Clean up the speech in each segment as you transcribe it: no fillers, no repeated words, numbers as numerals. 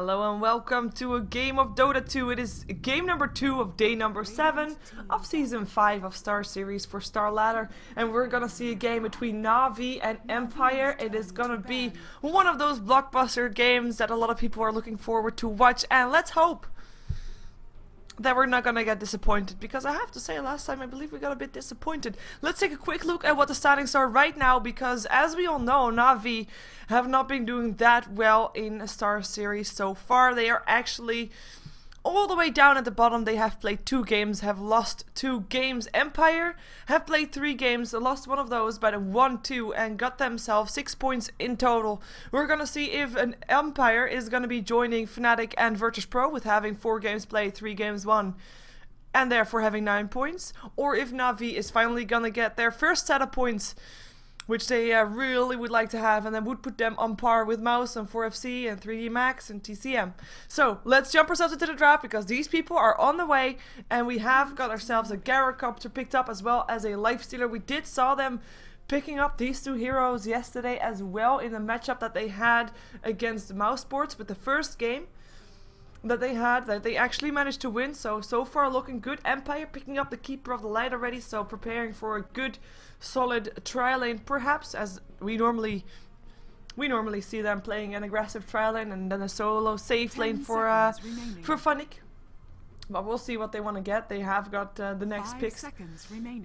Hello and welcome to a game of Dota 2. It is game number 2 of day number 7 of season 5 of Star Series for StarLadder. And we're gonna see a game between Navi and Empire. It is gonna be one of those blockbuster games that a lot of people are looking forward to watch. And let's hope that we're not gonna get disappointed, because I have to say last time I believe we got a bit disappointed. Let's take a quick look at what the standings are right now, because as we all know, Navi have not been doing that well in a Star Series so far. They are actually all the way down at the bottom. They have played 2 games, have lost 2 games. Empire have played 3 games, lost one of those, but won 2 and got themselves 6 points in total. We're gonna see if an Empire is gonna be joining Fnatic and Virtus Pro with having 4 games played, 3 games won, and therefore having 9 points, or if Navi is finally gonna get their first set of points, which they really would like to have, and then would put them on par with Mouse and 4FC and 3D Max and TCM. So let's jump ourselves into the draft, because these people are on the way, and we have got ourselves a Gyrocopter picked up as well as a Lifestealer. We did saw them picking up these 2 heroes yesterday as well in the matchup that they had against Mouse Sports with the first game that they actually managed to win. So far looking good. Empire picking up the Keeper of the Light already, so preparing for a good solid tri lane, perhaps, as we normally see them playing an aggressive tri lane and then a solo safe lane for Funnick. But we'll see what they want to get. They have got the next picks.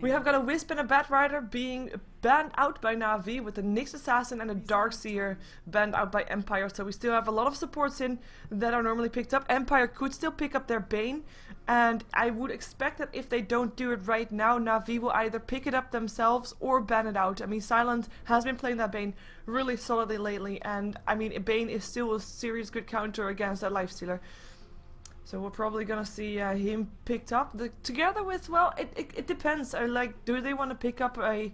We have got a Wisp and a Batrider being banned out by Navi, with a Nyx Assassin and a Darkseer banned out by Empire. So we still have a lot of supports in that are normally picked up. Empire could still pick up their Bane, and I would expect that if they don't do it right now, Navi will either pick it up themselves or ban it out. I mean, Silent has been playing that Bane really solidly lately, and I mean, Bane is still a serious good counter against that Lifestealer. So we're probably gonna see him picked up together with, well, it depends. Like, do they want to pick up a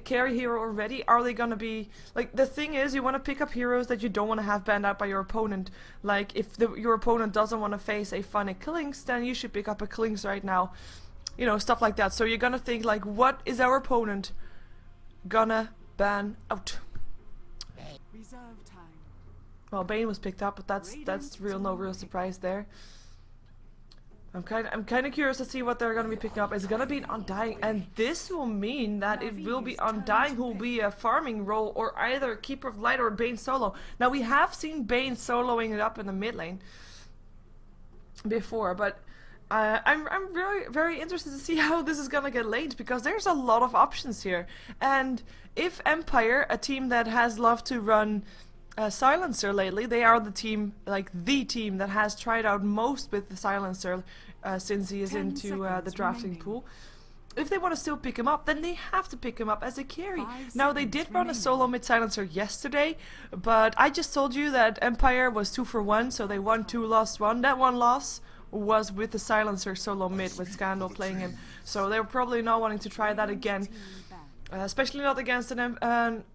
carry hero already? Are they gonna be like, the thing is, you want to pick up heroes that you don't want to have banned out by your opponent. Like, if your opponent doesn't want to face a Funnick Klinx, then you should pick up a Klinx right now. You know, stuff like that. So you're gonna think like, what is our opponent gonna ban out? Reserve time. Well, Bane was picked up, but that's no real surprise there. I'm kind of curious to see what they're gonna be picking up. It's gonna be an Undying, and this will mean that it will be Undying who will be a farming role, or either Keeper of Light or Bane solo. Now, we have seen Bane soloing it up in the mid lane before, but I'm very interested to see how this is gonna get laid, because there's a lot of options here. And if Empire, a team that has loved to run Silencer lately, they are the team that has tried out most with the Silencer since he is into the drafting pool. If they want to still pick him up, then they have to pick him up as a carry. Now, they did run a solo mid Silencer yesterday, but I just told you that Empire was 2 for 1, so they won 2, lost 1. That one loss was with the Silencer solo mid with Scandal playing him, so they were probably not wanting to try that again. Especially not against a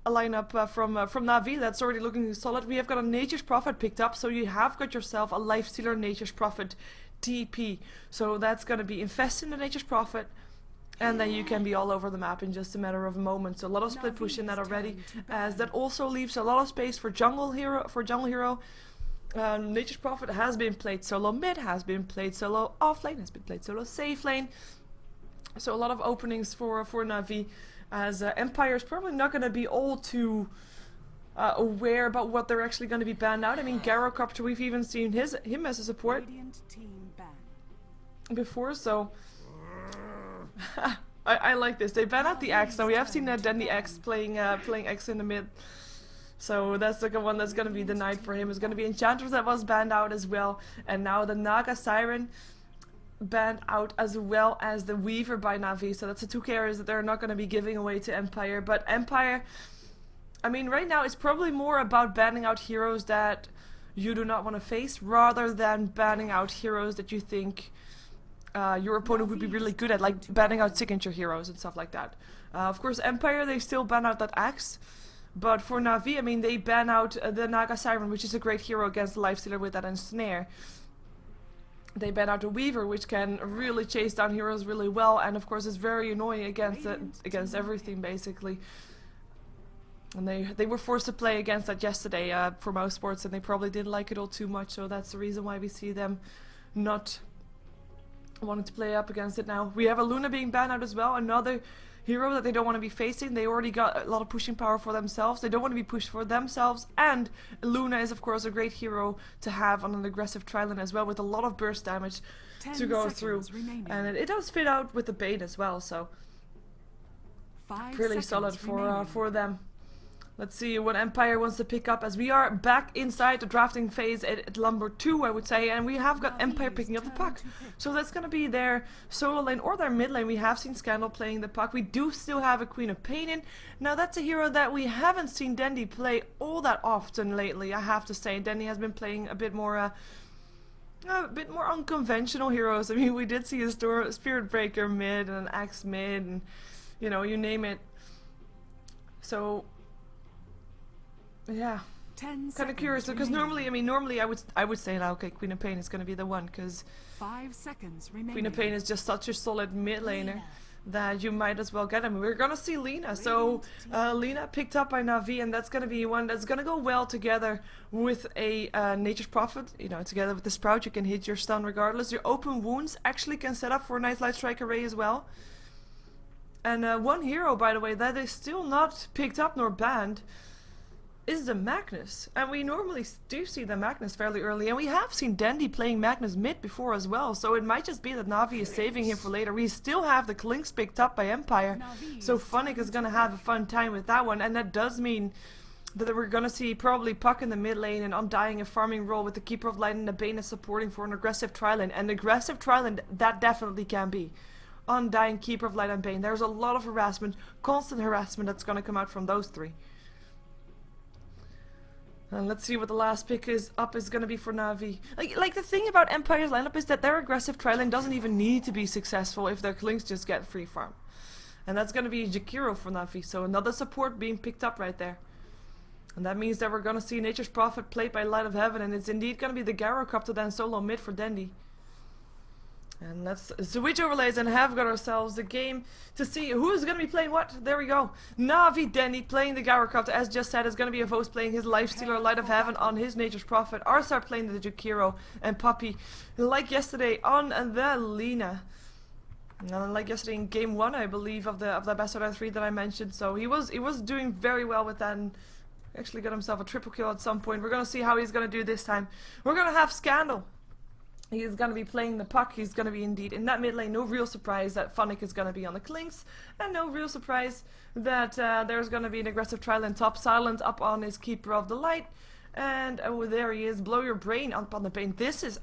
lineup from Navi that's already looking solid. We have got a Nature's Prophet picked up, so you have got yourself a Lifestealer Nature's Prophet TP. So that's going to be invest in the Nature's Prophet, and then you can be all over the map in just a matter of moments. So a lot of split push in that already, as that also leaves a lot of space for jungle hero. Nature's Prophet has been played solo mid, has been played solo off lane, has been played solo safe lane. So a lot of openings for Navi. As Empire is probably not going to be all too aware about what they're actually going to be banned out. I mean, Gyrocopter, we've even seen him as a support before, so I like this. They ban out the Axe. Now, we have seen that Dandy Axe playing X in the mid, so that's like a one that's going to be denied for him. It's going to be Enchantress that was banned out as well, and now the Naga Siren banned out, as well as the Weaver by Navi. So that's the 2 carriers that they're not going to be giving away to Empire. But Empire, I mean, right now it's probably more about banning out heroes that you do not want to face, rather than banning out heroes that you think your opponent would be really good at, like banning out signature heroes and stuff like that. Of course, Empire, they still ban out that Axe. But for Navi, I mean, they ban out the Naga Siren, which is a great hero against the Lifestealer with that Ensnare. They ban out the Weaver, which can really chase down heroes really well, and of course is very annoying against everything, basically. And they were forced to play against that yesterday for most sports, and they probably didn't like it all too much, so that's the reason why we see them not wanting to play up against it now. We have a Luna being banned out as well, another hero that they don't want to be facing. They already got a lot of pushing power for themselves. They don't want to be pushed for themselves, and Luna is of course a great hero to have on an aggressive Trilon as well, with a lot of burst damage to go through. And it does fit out with the Bane as well, so pretty solid for them. Let's see what Empire wants to pick up, as we are back inside the drafting phase at number 2, I would say, and we have got Empire picking up the puck. So that's going to be their solo lane or their mid lane. We have seen Scandal playing the puck. We do still have a Queen of Pain in. Now that's a hero that we haven't seen Dendy play all that often lately, I have to say. Dendy has been playing a bit more unconventional heroes. I mean, we did see a Spirit Breaker mid and an Axe mid, and you know, you name it. So yeah, kind of curious, because normally I would say, okay, Queen of Pain is going to be the one, because 5 seconds remaining. Queen of Pain is just such a solid mid laner that you might as well get him. We're gonna see Lina, so Lina picked up by Navi, and that's gonna be one that's gonna go well together with a Nature's Prophet. You know, together with the Sprout, you can hit your stun regardless. Your open wounds actually can set up for a nice Light Strike array as well. And one hero, by the way, that is still not picked up nor banned is the Magnus, and we normally do see the Magnus fairly early, and we have seen Dendy playing Magnus mid before as well, so it might just be that Navi is saving him for later. We still have the Clinks picked up by Empire, so Funnick is gonna have a fun time with that one, and that does mean that we're gonna see probably Puck in the mid lane and Undying a farming role with the Keeper of Light and the Bane is supporting for an aggressive Trilon, and aggressive Trilon that definitely can be. Undying, Keeper of Light and Bane. There's a lot of harassment, constant harassment that's gonna come out from those three. And let's see what the last pick is going to be for Navi. Like the thing about Empire's lineup is that their aggressive Trilon doesn't even need to be successful if their Clinks just get free farm. And that's going to be Jakiro for Navi, so another support being picked up right there. And that means that we're going to see Nature's Prophet played by Light of Heaven, and it's indeed going to be the Gyrocopter then solo mid for Dendy. And let's switch overlays and have got ourselves the game to see who's going to be playing what. There we go. Navi Dendy playing the Gyrocopter, as just said, is going to be a Vos playing his Lifestealer Light of Heaven on his Nature's Prophet. Arsar playing the Jakiro, and Puppy, like yesterday, on the Lina. Like yesterday in game 1, I believe, of the best out of 3 that I mentioned. So he was doing very well with that, and actually got himself a triple kill at some point. We're going to see how he's going to do this time. We're going to have Scandal. He's going to be playing the puck. He's going to be indeed in that mid lane. No real surprise that Funnick is going to be on the Clinks. And no real surprise that there's going to be an aggressive Trilon top. Silent up on his Keeper of the Light. And oh, there he is. Blow your brain up on the Bane. This is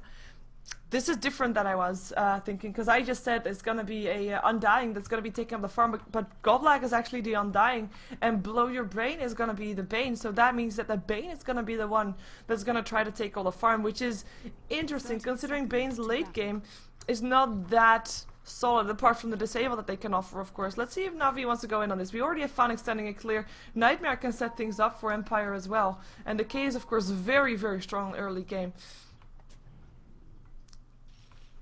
different than I was thinking, because I just said it's going to be a Undying that's going to be taking up the farm, but Godlag is actually the Undying, and Blow Your Brain is going to be the Bane, so that means that the Bane is going to be the one that's going to try to take all the farm, which is interesting, considering Bane's late game is not that solid, apart from the disable that they can offer, of course. Let's see if Navi wants to go in on this. We already have Fun extending it clear. Nightmare can set things up for Empire as well, and the K is, of course, very, very strong early game.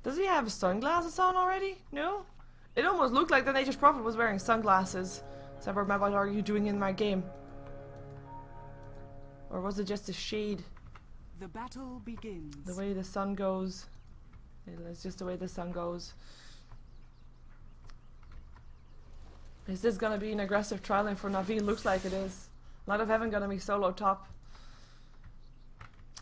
Does he have sunglasses on already? No? It almost looked like the Nature's Prophet was wearing sunglasses. So what are you doing in my game? Or was it just a shade? The battle begins. The way the sun goes. It's just the way the sun goes. Is this gonna be an aggressive Trilon for Navi? Looks like it is. Light of Heaven gonna be solo top.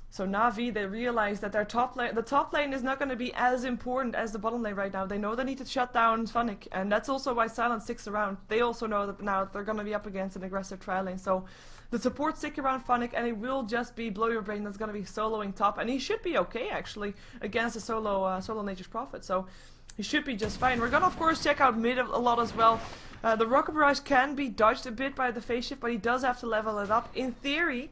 So Navi, they realize that their the top lane is not going to be as important as the bottom lane right now. They know they need to shut down Funnick, and that's also why Silent sticks around. They also know that now they're going to be up against an aggressive trial lane. So the support stick around Funnick, and it will just be Blow Your Brain that's going to be soloing top, and he should be okay actually against a solo Nature's Prophet. So he should be just fine. We're going to of course check out mid a lot as well. The Rocket Barrage can be dodged a bit by the phase shift, but he does have to level it up. In theory,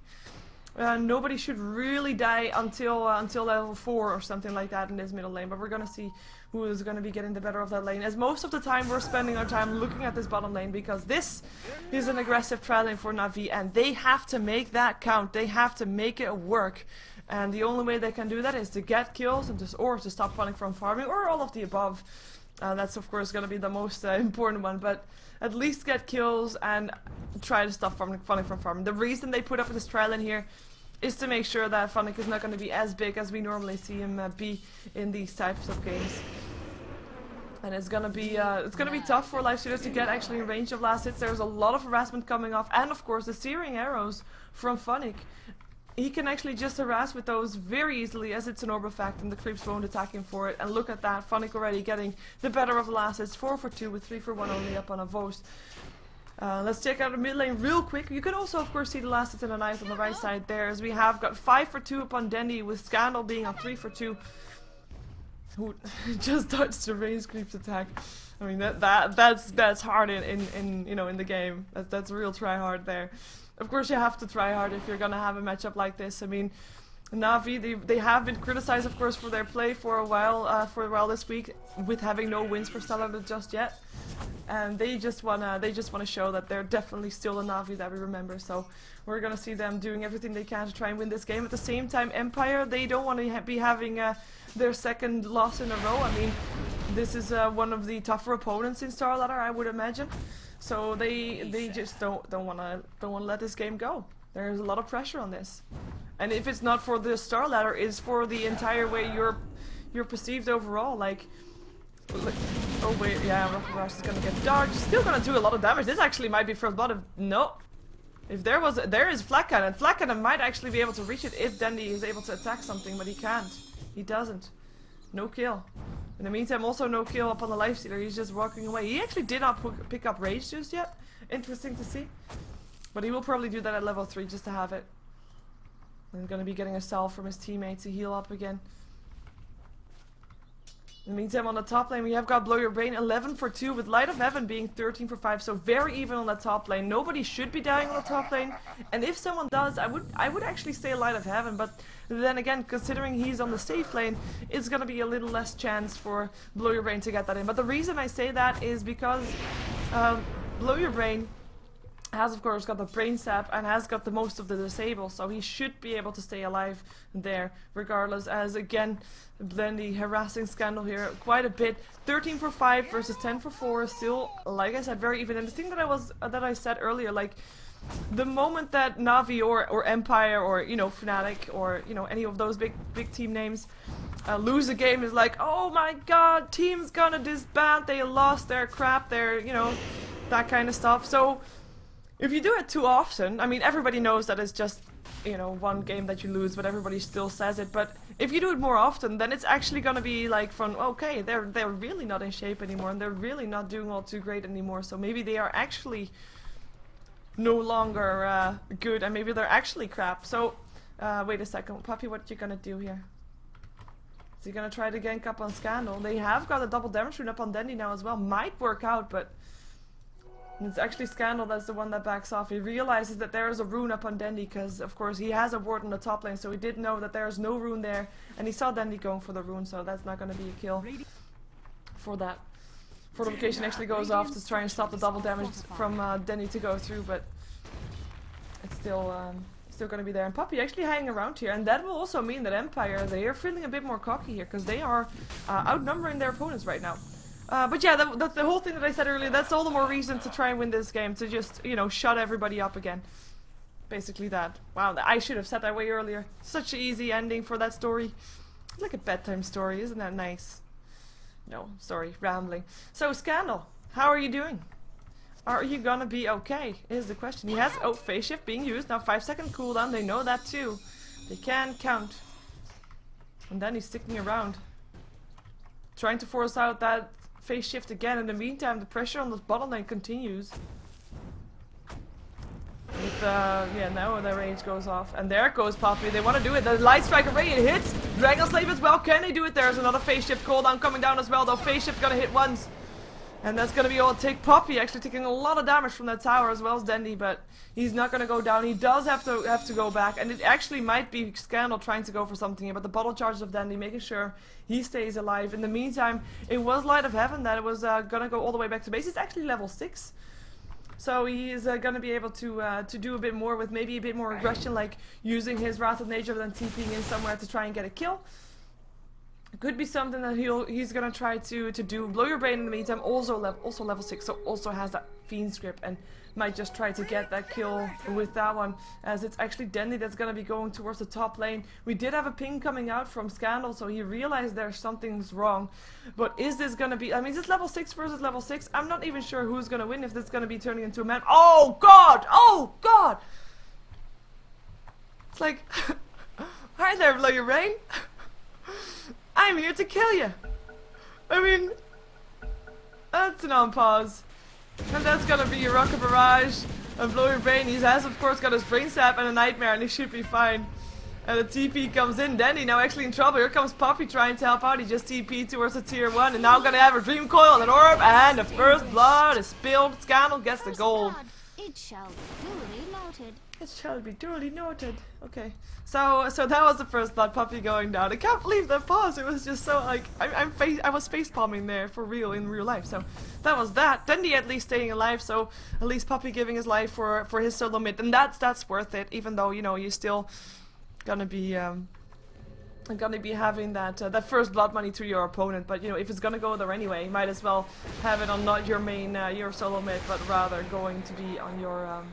nobody should really die until level 4 or something like that in this middle lane, but we're gonna see who is gonna be getting the better of that lane, as most of the time we're spending our time looking at this bottom lane, because this is an aggressive trial lane for Navi, and they have to make that count. They have to make it work, and the only way they can do that is to get kills and to stop Funnick from farming, or all of the above. That's of course gonna be the most important one, but at least get kills and try to stop Funnick from farming. The reason they put up this trial in here is to make sure that Funnick is not going to be as big as we normally see him be in these types of games. And it's gonna be tough for live shooters to get actually in range of last hits. There's a lot of harassment coming off, and of course the searing arrows from Funnick. He can actually just harass with those very easily, as it's an orb effect and the creeps won't attack him for it. And look at that, Funnick already getting the better of the last hits. 4 for 2 with 3 for 1 only up on a Vost. Let's check out the mid lane real quick. You can also of course see the last hits in the knife on the right side there, as we have got 5 for 2 upon Dendy, with Scandal being on 3 for 2. Who just dodged the range creeps attack. I mean that's hard in you know, in the game. That's a real try hard there. Of course you have to try hard if you're gonna have a matchup like this. I mean, Navi, they have been criticized of course for their play for a while this week, with having no wins for StarLadder just yet. And they just wanna show that they're definitely still a Navi that we remember. So we're gonna see them doing everything they can to try and win this game. At the same time, Empire, they don't want to be having their second loss in a row. I mean, this is one of the tougher opponents in StarLadder, I would imagine. So they just don't wanna let this game go. There's a lot of pressure on this, and if it's not for the StarLadder, it's for the entire way you're perceived overall. Like, oh wait, yeah, Rocket Rush is gonna get dark. Still gonna do a lot of damage. This actually might be first blood. Of no, if there is Flak Cannon. Flak Cannon might actually be able to reach it if Dendy is able to attack something, but he can't. He doesn't. No kill. In the meantime, also no kill up on the lifestealer. He's just walking away. He actually did not pick up rage just yet. Interesting to see. But he will probably do that at level 3 just to have it. And gonna be getting a salve from his teammate to heal up again. In the meantime, on the top lane, we have got Blow Your Brain 11 for 2, with Light of Heaven being 13 for 5, so very even on the top lane. Nobody should be dying on the top lane, and if someone does, I would actually say Light of Heaven, but then again, considering he's on the safe lane, it's gonna be a little less chance for Blow Your Brain to get that in. But the reason I say that is because Blow Your Brain has of course got the brain sap and has got the most of the disable, so he should be able to stay alive there regardless, as again Blendy harassing Scandal here quite a bit. 13 for 5 versus 10 for 4, still like I said very even. And the thing that I said earlier, like the moment that Navi or Empire or, you know, Fnatic or, you know, any of those big team names lose a game, is like, oh my god, team's gonna disband, they lost their crap, their, you know, that kind of stuff. So if you do it too often, I mean, everybody knows that it's just, you know, one game that you lose, but everybody still says it. But if you do it more often, then it's actually gonna be like from, okay, they're really not in shape anymore, and they're really not doing all too great anymore. So maybe they are actually no longer good, and maybe they're actually crap. So wait a second, Puppy, what you gonna do here? Is he gonna try to gank up on Scandal? They have got a double damage rune up on Dendy now as well. Might work out, but it's actually Scandal that's the one that backs off. He realizes that there is a rune up on Dendy, because of course he has a ward on the top lane, so he did know that there is no rune there, and he saw Dendy going for the rune, so that's not going to be a kill for that. Fortification actually goes off to try and stop the double damage from Dendy to go through, but it's still going to be there. And Puppy actually hanging around here, and that will also mean that Empire, they are feeling a bit more cocky here, because they are outnumbering their opponents right now. But yeah, the whole thing that I said earlier, that's all the more reason to try and win this game, to just, you know, shut everybody up again. Basically that. Wow, I should have said that way earlier. Such an easy ending for that story. It's like a bedtime story, isn't that nice? No, sorry, rambling. So, Scandal, how are you doing? Are you gonna be okay, is the question. He has, oh, phase shift being used, now 5-second cooldown, they know that too. They can count. And then he's sticking around, trying to force out that phase shift again. In the meantime, the pressure on the bottom lane continues. With, yeah, now the rage goes off. And there goes Poppy. They want to do it. The Light Strike Array, it hits. Dragon Slave as well. Can they do it? There's another phase shift cooldown coming down as well, though. Phase shift gonna hit once. And that's gonna be all it take. Poppy actually taking a lot of damage from that tower as well as Dendy, but he's not gonna go down. He does have to go back, and it actually might be Scandal trying to go for something here, but the bottle charges of Dendy making sure he stays alive. In the meantime, it was Light of Heaven that was gonna go all the way back to base. It's actually level 6. So he is gonna be able to do a bit more with maybe a bit more aggression, like using his Wrath of Nature, then TPing in somewhere to try and get a kill. Could be something that he's gonna try to do. Blow your brain in the meantime, also level 6, so also has that Fiend's Grip and might just try to get that kill with that one, as it's actually Dendy that's gonna be going towards the top lane. We did have a ping coming out from Scandal, so he realized there's something's wrong. But is this gonna be, I mean, is this level 6 versus level 6? I'm not even sure who's gonna win, if this is gonna be turning into a man. Oh god! Oh god! It's like, hi there, Blow Your Brain. I'm here to kill you. I mean, that's an on pause. And that's gonna be your Rocket Barrage and Blow Your Brain. He has of course got his Brain Sap and a Nightmare, and he should be fine. And the TP comes in. Dendy now actually in trouble. Here comes Poppy trying to help out. He just TP towards the tier 1 and now gonna have a Dream Coil and an Orb, and the first blood is spilled. Scandal gets the gold. It shall be duly noted. It shall be duly noted. Okay, so that was the first blood, Puppy going down. I can't believe that pause. It was just so like I was face palming there for real in real life. So that was that. Dendy at least staying alive. So at least Puppy giving his life for his solo mid, and that's worth it. Even though, you know, you're still gonna be having that first blood money to your opponent. But you know, if it's gonna go there anyway, you might as well have it on not your main your solo mid, but rather going to be on your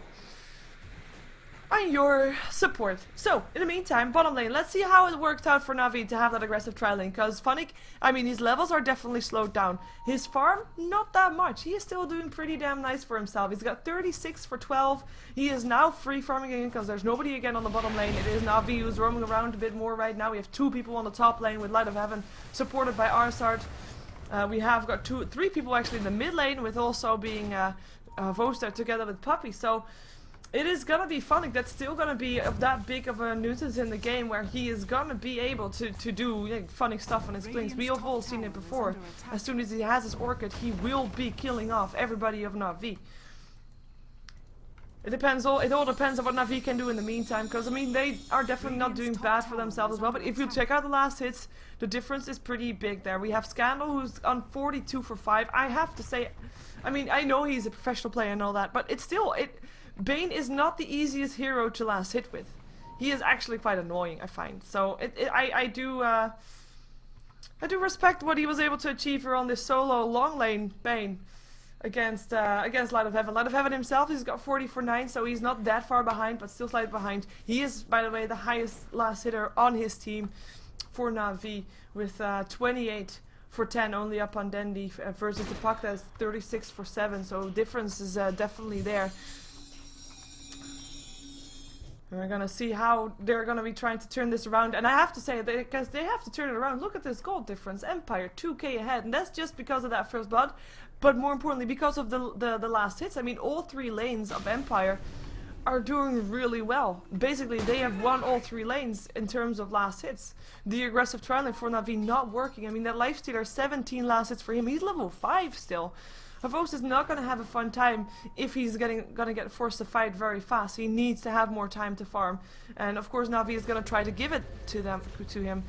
support. So, in the meantime, bottom lane, let's see how it worked out for Navi to have that aggressive tri lane, because Funnick, I mean, his levels are definitely slowed down. His farm, not that much. He is still doing pretty damn nice for himself. He's got 36 for 12. He is now free farming again, because there's nobody again on the bottom lane. It is Navi who's roaming around a bit more right now. We have 2 people on the top lane with Light of Heaven, supported by Arsart. We have got 3 people actually in the mid lane, with also being Voster together with Puppy. So it is gonna be Funnick that's still gonna be that big of a nuisance in the game, where he is gonna be able to do funny stuff on his blings. We have all seen it before. As soon as he has his Orchid, he will be killing off everybody of Navi. It all depends on what Navi can do in the meantime, because I mean, they are definitely not doing bad for themselves as well. But if you check out the last hits, the difference is pretty big there. We have Scandal who's on 42 for 5. I have to say, I mean, I know he's a professional player and all that, but it's still Bane is not the easiest hero to last hit with. He is actually quite annoying, I find. So I do respect what he was able to achieve here on this solo long lane Bane against Light of Heaven. Light of Heaven himself, he's got 40 for 9, so he's not that far behind, but still slightly behind. He is, by the way, the highest last hitter on his team for Navi, with 28 for 10 only up on Dendy, versus the Puck that's 36 for 7. So difference is definitely there. And we're gonna see how they're gonna be trying to turn this around. And I have to say, because they have to turn it around. Look at this gold difference. Empire 2k ahead, and that's just because of that first blood, but more importantly because of the last hits. I mean, all 3 lanes of Empire are doing really well. Basically, they have won all 3 lanes in terms of last hits. The aggressive tri lane for Navi not working. I mean, that Lifestealer, 17 last hits for him. He's level 5 still. Avos is not going to have a fun time if he's gonna get forced to fight very fast. He needs to have more time to farm, and of course Navi is going to try to give it to him.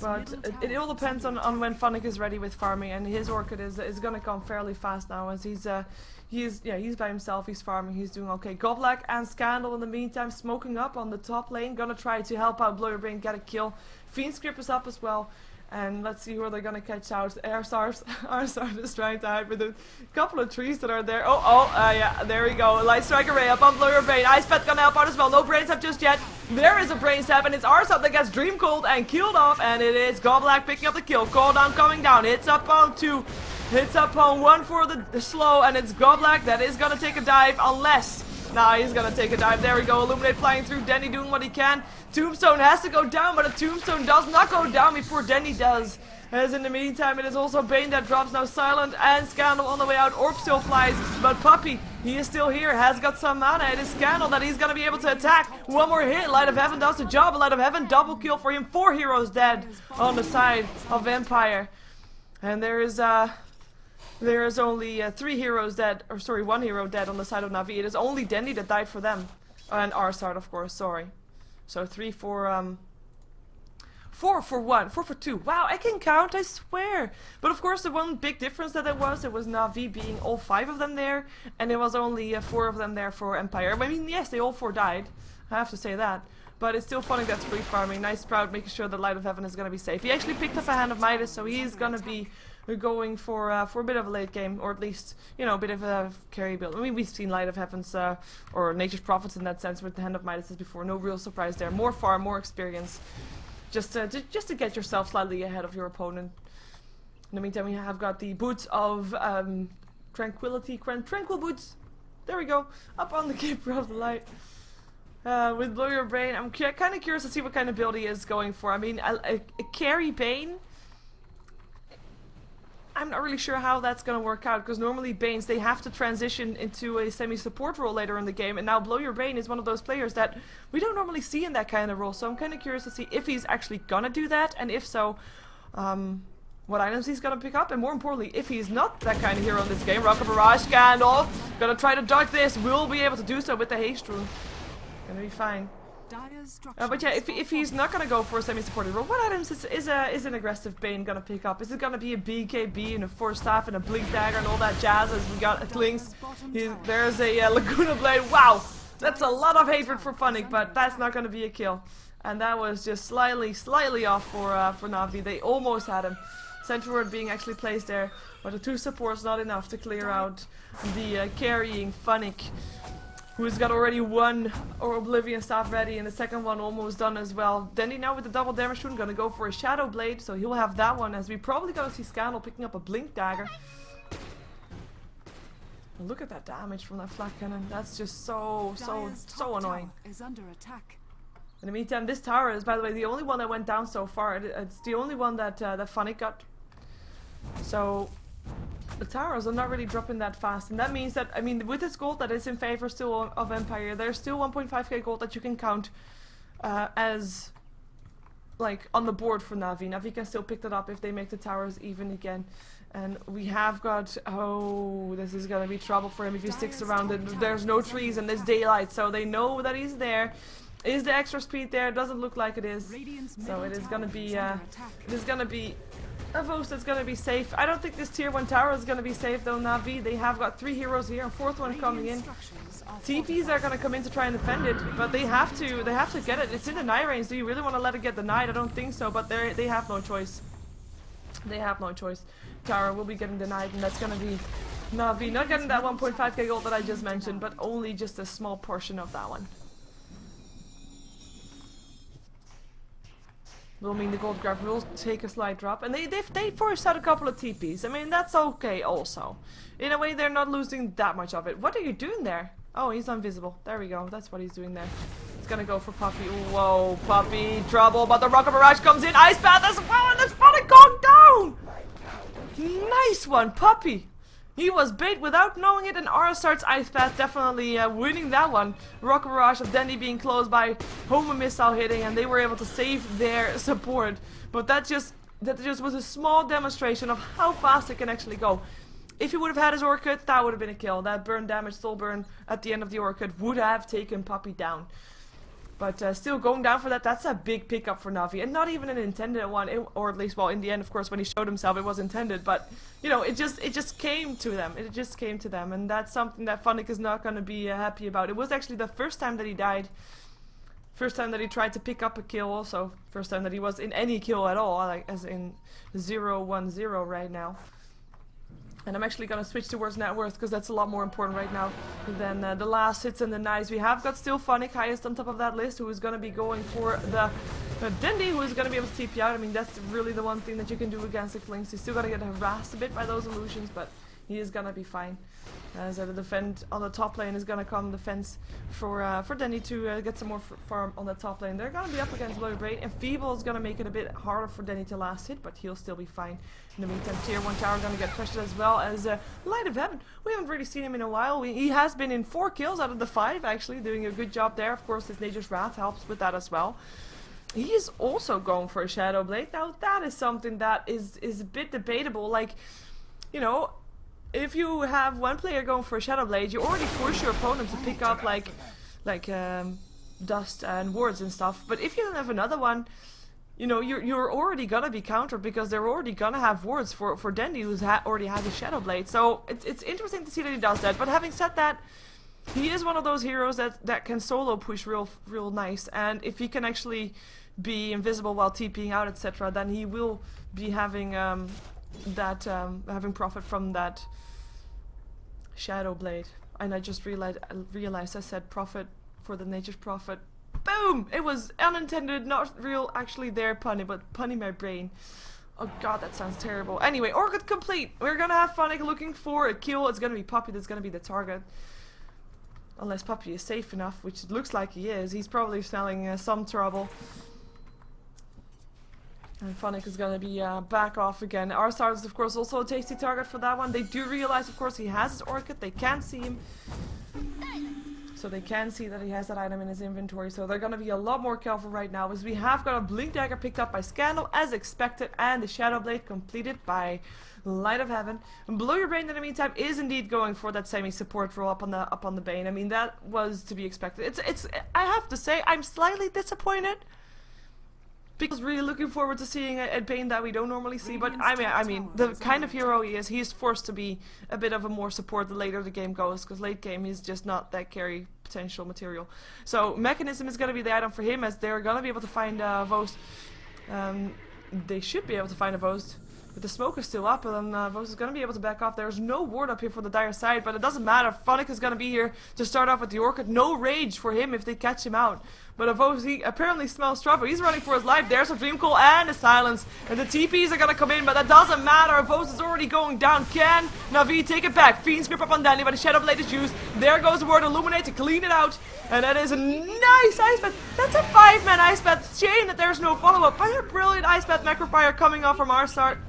But it all depends on when Funnick is ready with farming, and his Orchid is going to come fairly fast now, as he's by himself. He's farming. He's doing okay. Goblak and Scandal in the meantime smoking up on the top lane, gonna try to help out Blow Your Brain get a kill. Fiend's Grip is up as well. And let's see who they're gonna catch out. Arsart is trying to hide with a couple of trees that are there. Yeah, there we go. Light Strike Array up on Blow Your Brain. Ice Pet gonna help out as well. No Brain Sap just yet. There is a Brain Sap, and it's Arsart that gets Dream Cold and killed off. And it is Goblak picking up the kill. Call down coming down. Hits up on 2. Hits up on 1 for the slow. And it's Goblak that is gonna take a dive, unless... Nah, he's gonna take a dive. There we go. Illuminate flying through. Denny doing what he can. Tombstone has to go down, but a Tombstone does not go down before Denny does. As in the meantime, it is also Bane that drops now silent, and Scandal on the way out. Orb still flies, but Puppy, he is still here, has got some mana. It is Scandal that he's gonna be able to attack. One more hit. Light of Heaven does the job. Light of Heaven double kill for him. 4 heroes dead on the side of Empire, and there is only 3 heroes dead, or sorry, 1 hero dead on the side of Navi. It is only Dendy that died for them, and Arsart, of course. Sorry. So 4 for 1, 4 for 2. Wow, I can count, I swear. But of course, the one big difference that it was Navi being all 5 of them there, and it was only 4 of them there for Empire. I mean, yes, they all 4 died. I have to say that. But it's still funny that's free farming. Nice Sprout making sure the Light of Heaven is going to be safe. He actually picked up a Hand of Midas, so he's going to be going for a bit of a late game, or at least, you know, a bit of a carry build. I mean, we've seen Light of Heavens, or Nature's Prophets in that sense with the Hand of Midas before. No real surprise there. More farm, more experience. Just to get yourself slightly ahead of your opponent. In the meantime, we have got the Boots of Tranquility. Tranquil Boots. There we go. Up on the Keeper of the Light. With Blow Your Brain, I'm kind of curious to see what kind of build he is going for. I mean, a carry Bane, I'm not really sure how that's going to work out, because normally Banes, they have to transition into a semi-support role later in the game, and now Blow Your Brain is one of those players that we don't normally see in that kind of role, so I'm kind of curious to see if he's actually going to do that, and if so, what items he's going to pick up, and more importantly, if he's not that kind of hero in this game. Rocket Barrage, Scandal, gonna try to dodge this, will be able to do so with the Haste Rune. Gonna be fine. But yeah, if he's not gonna go for a semi-supported role, what items is an aggressive Bane gonna pick up? Is it gonna be a BKB and a Force Staff and a Blink Dagger and all that jazz as we got at Lynx? There's a Laguna Blade. Wow, that's a lot of hatred for Funnick, but that's not gonna be a kill. And that was just slightly off for Navi. They almost had him. Central Ward being actually placed there, but the 2 supports not enough to clear out the carrying Funnick, who's got already 1 Oblivion Staff ready, and the second one almost done as well. Dendy now with the double damage rune, gonna go for a Shadow Blade, so he'll have that one, as we probably gonna see Scandal picking up a Blink Dagger. Look at that damage from that Flak Cannon. That's just so annoying. Is under attack. In the meantime, this tower is, by the way, the only one that went down so far. It's the only one that Funnick got. So the towers are not really dropping that fast, and that means that, I mean, with this gold that is in favor still of Empire, there's still 1.5k gold that you can count as like on the board for Navi. Navi can still pick that up if they make the towers even again. And we have got, oh, this is gonna be trouble for him if he sticks around. There's no trees and there's daylight, so they know that he's there. Is the extra speed there? Doesn't look like it is. So it is gonna be a Vost that's gonna be safe. I don't think this tier 1 tower is gonna be safe though, Navi. They have got 3 heroes here, and 4th one coming in. TPs are gonna come in to try and defend it, but they have to get it. It's in the Night range. Do you really want to let it get denied? I don't think so, but they have no choice. They have no choice. Tower will be getting denied, and that's gonna be Navi not getting that 1.5k gold that I just mentioned, but only just a small portion of that one. Will mean the gold grab will take a slight drop, and they forced out a couple of TPs. I mean, that's okay also. In a way, they're not losing that much of it. What are you doing there? Oh, he's invisible. There we go. That's what he's doing there. He's gonna go for Puppy. Whoa, Puppy, trouble, but the Rocket Barrage comes in. Ice Path as well, and it's Funnick gone down! Nice one, Puppy! He was bait without knowing it, and Arasart's Ice Path definitely winning that one. Rocket Barrage of Dendy being close by, Homer Missile hitting, and they were able to save their support. But that just was a small demonstration of how fast it can actually go. If he would have had his Orchid, that would have been a kill. That burn damage, soul burn at the end of the Orchid would have taken Puppy down. But still going down for that, that's a big pickup for Navi. And not even an intended one, or at least, well, in the end, of course, when he showed himself, it was intended. But, you know, it just came to them. It just came to them. And that's something that Funnick is not going to be happy about. It was actually the first time that he died. First time that he tried to pick up a kill also. First time that he was in any kill at all, like as in 0-1-0 right now. And I'm actually going to switch towards net worth, because that's a lot more important right now than the last hits and the knives. We have got still Funnick highest on top of that list, who is going to be going for the Dendy, who is going to be able to TP out. I mean, that's really the one thing that you can do against the Klings. He's still going to get harassed a bit by those illusions, but he is going to be fine. As the defend on the top lane is going to come defense for Dendy to get some more farm on the top lane. They're going to be up against Blow Your Brain, and Feeble is going to make it a bit harder for Dendy to last hit, but he'll still be fine. In the meantime, tier 1 tower going to get pressured as well as Light of Heaven. We haven't really seen him in a while. He has been in 4 kills out of the 5, actually, doing a good job there. Of course, his Nature's Wrath helps with that as well. He is also going for a Shadow Blade. Now, that is something that is a bit debatable. Like, you know, if you have one player going for a Shadow Blade, you already force your opponent to pick up like dust and wards and stuff. But if you don't have another one, you know, you're already gonna be countered, because they're already gonna have wards for Dendy, who already has a Shadow Blade. So it's interesting to see that he does that. But having said that, he is one of those heroes that can solo push real nice, and if he can actually be invisible while TPing out, etc., then he will be having having profit from that Shadow Blade. And I just realized I said profit for the nature's prophet. Boom! It was unintended, not real, actually there punny, but punny my brain. Oh god, that sounds terrible. Anyway, Orchid complete. We're gonna have Funnick looking for a kill. It's gonna be Puppy that's gonna be the target. Unless Puppy is safe enough, which it looks like he is. He's probably smelling some trouble. And Funnick is gonna be back off again. Arsar is of course also a tasty target for that one. They do realize of course he has his Orchid. They can see him. So they can see that he has that item in his inventory. So they're gonna be a lot more careful right now, as we have got a Blink Dagger picked up by Scandal as expected, and the Shadow Blade completed by Light of Heaven. And Blow Your Brain in the meantime is indeed going for that semi-support role up on the Bane. I mean, that was to be expected. It's I have to say I'm slightly disappointed, because really looking forward to seeing a Bane that we don't normally see. But I mean, the kind of hero he is forced to be a bit of a more support the later the game goes, because late game he's just not that carry potential material. So Mechanism is going to be the item for him, as they're going to be able to find Vost. They should be able to find a Vost. But the smoke is still up, and Vost is going to be able to back off. There's no ward up here for the dire side, but it doesn't matter. Funnick is going to be here to start off with the Orchid. No rage for him if they catch him out. But Vost, he apparently smells trouble. He's running for his life. There's a Dream Call and a Silence. And the TPs are going to come in, but that doesn't matter. Vost is already going down. Can Navi take it back? Fiend's Grip up on Danny, but the Shadow Blade is used. There goes the word Illuminate to clean it out. And that is a nice Ice Path. That's a 5-man Ice Path. Shame that there's no follow-up. But a brilliant Ice Path Macropire coming off from our start.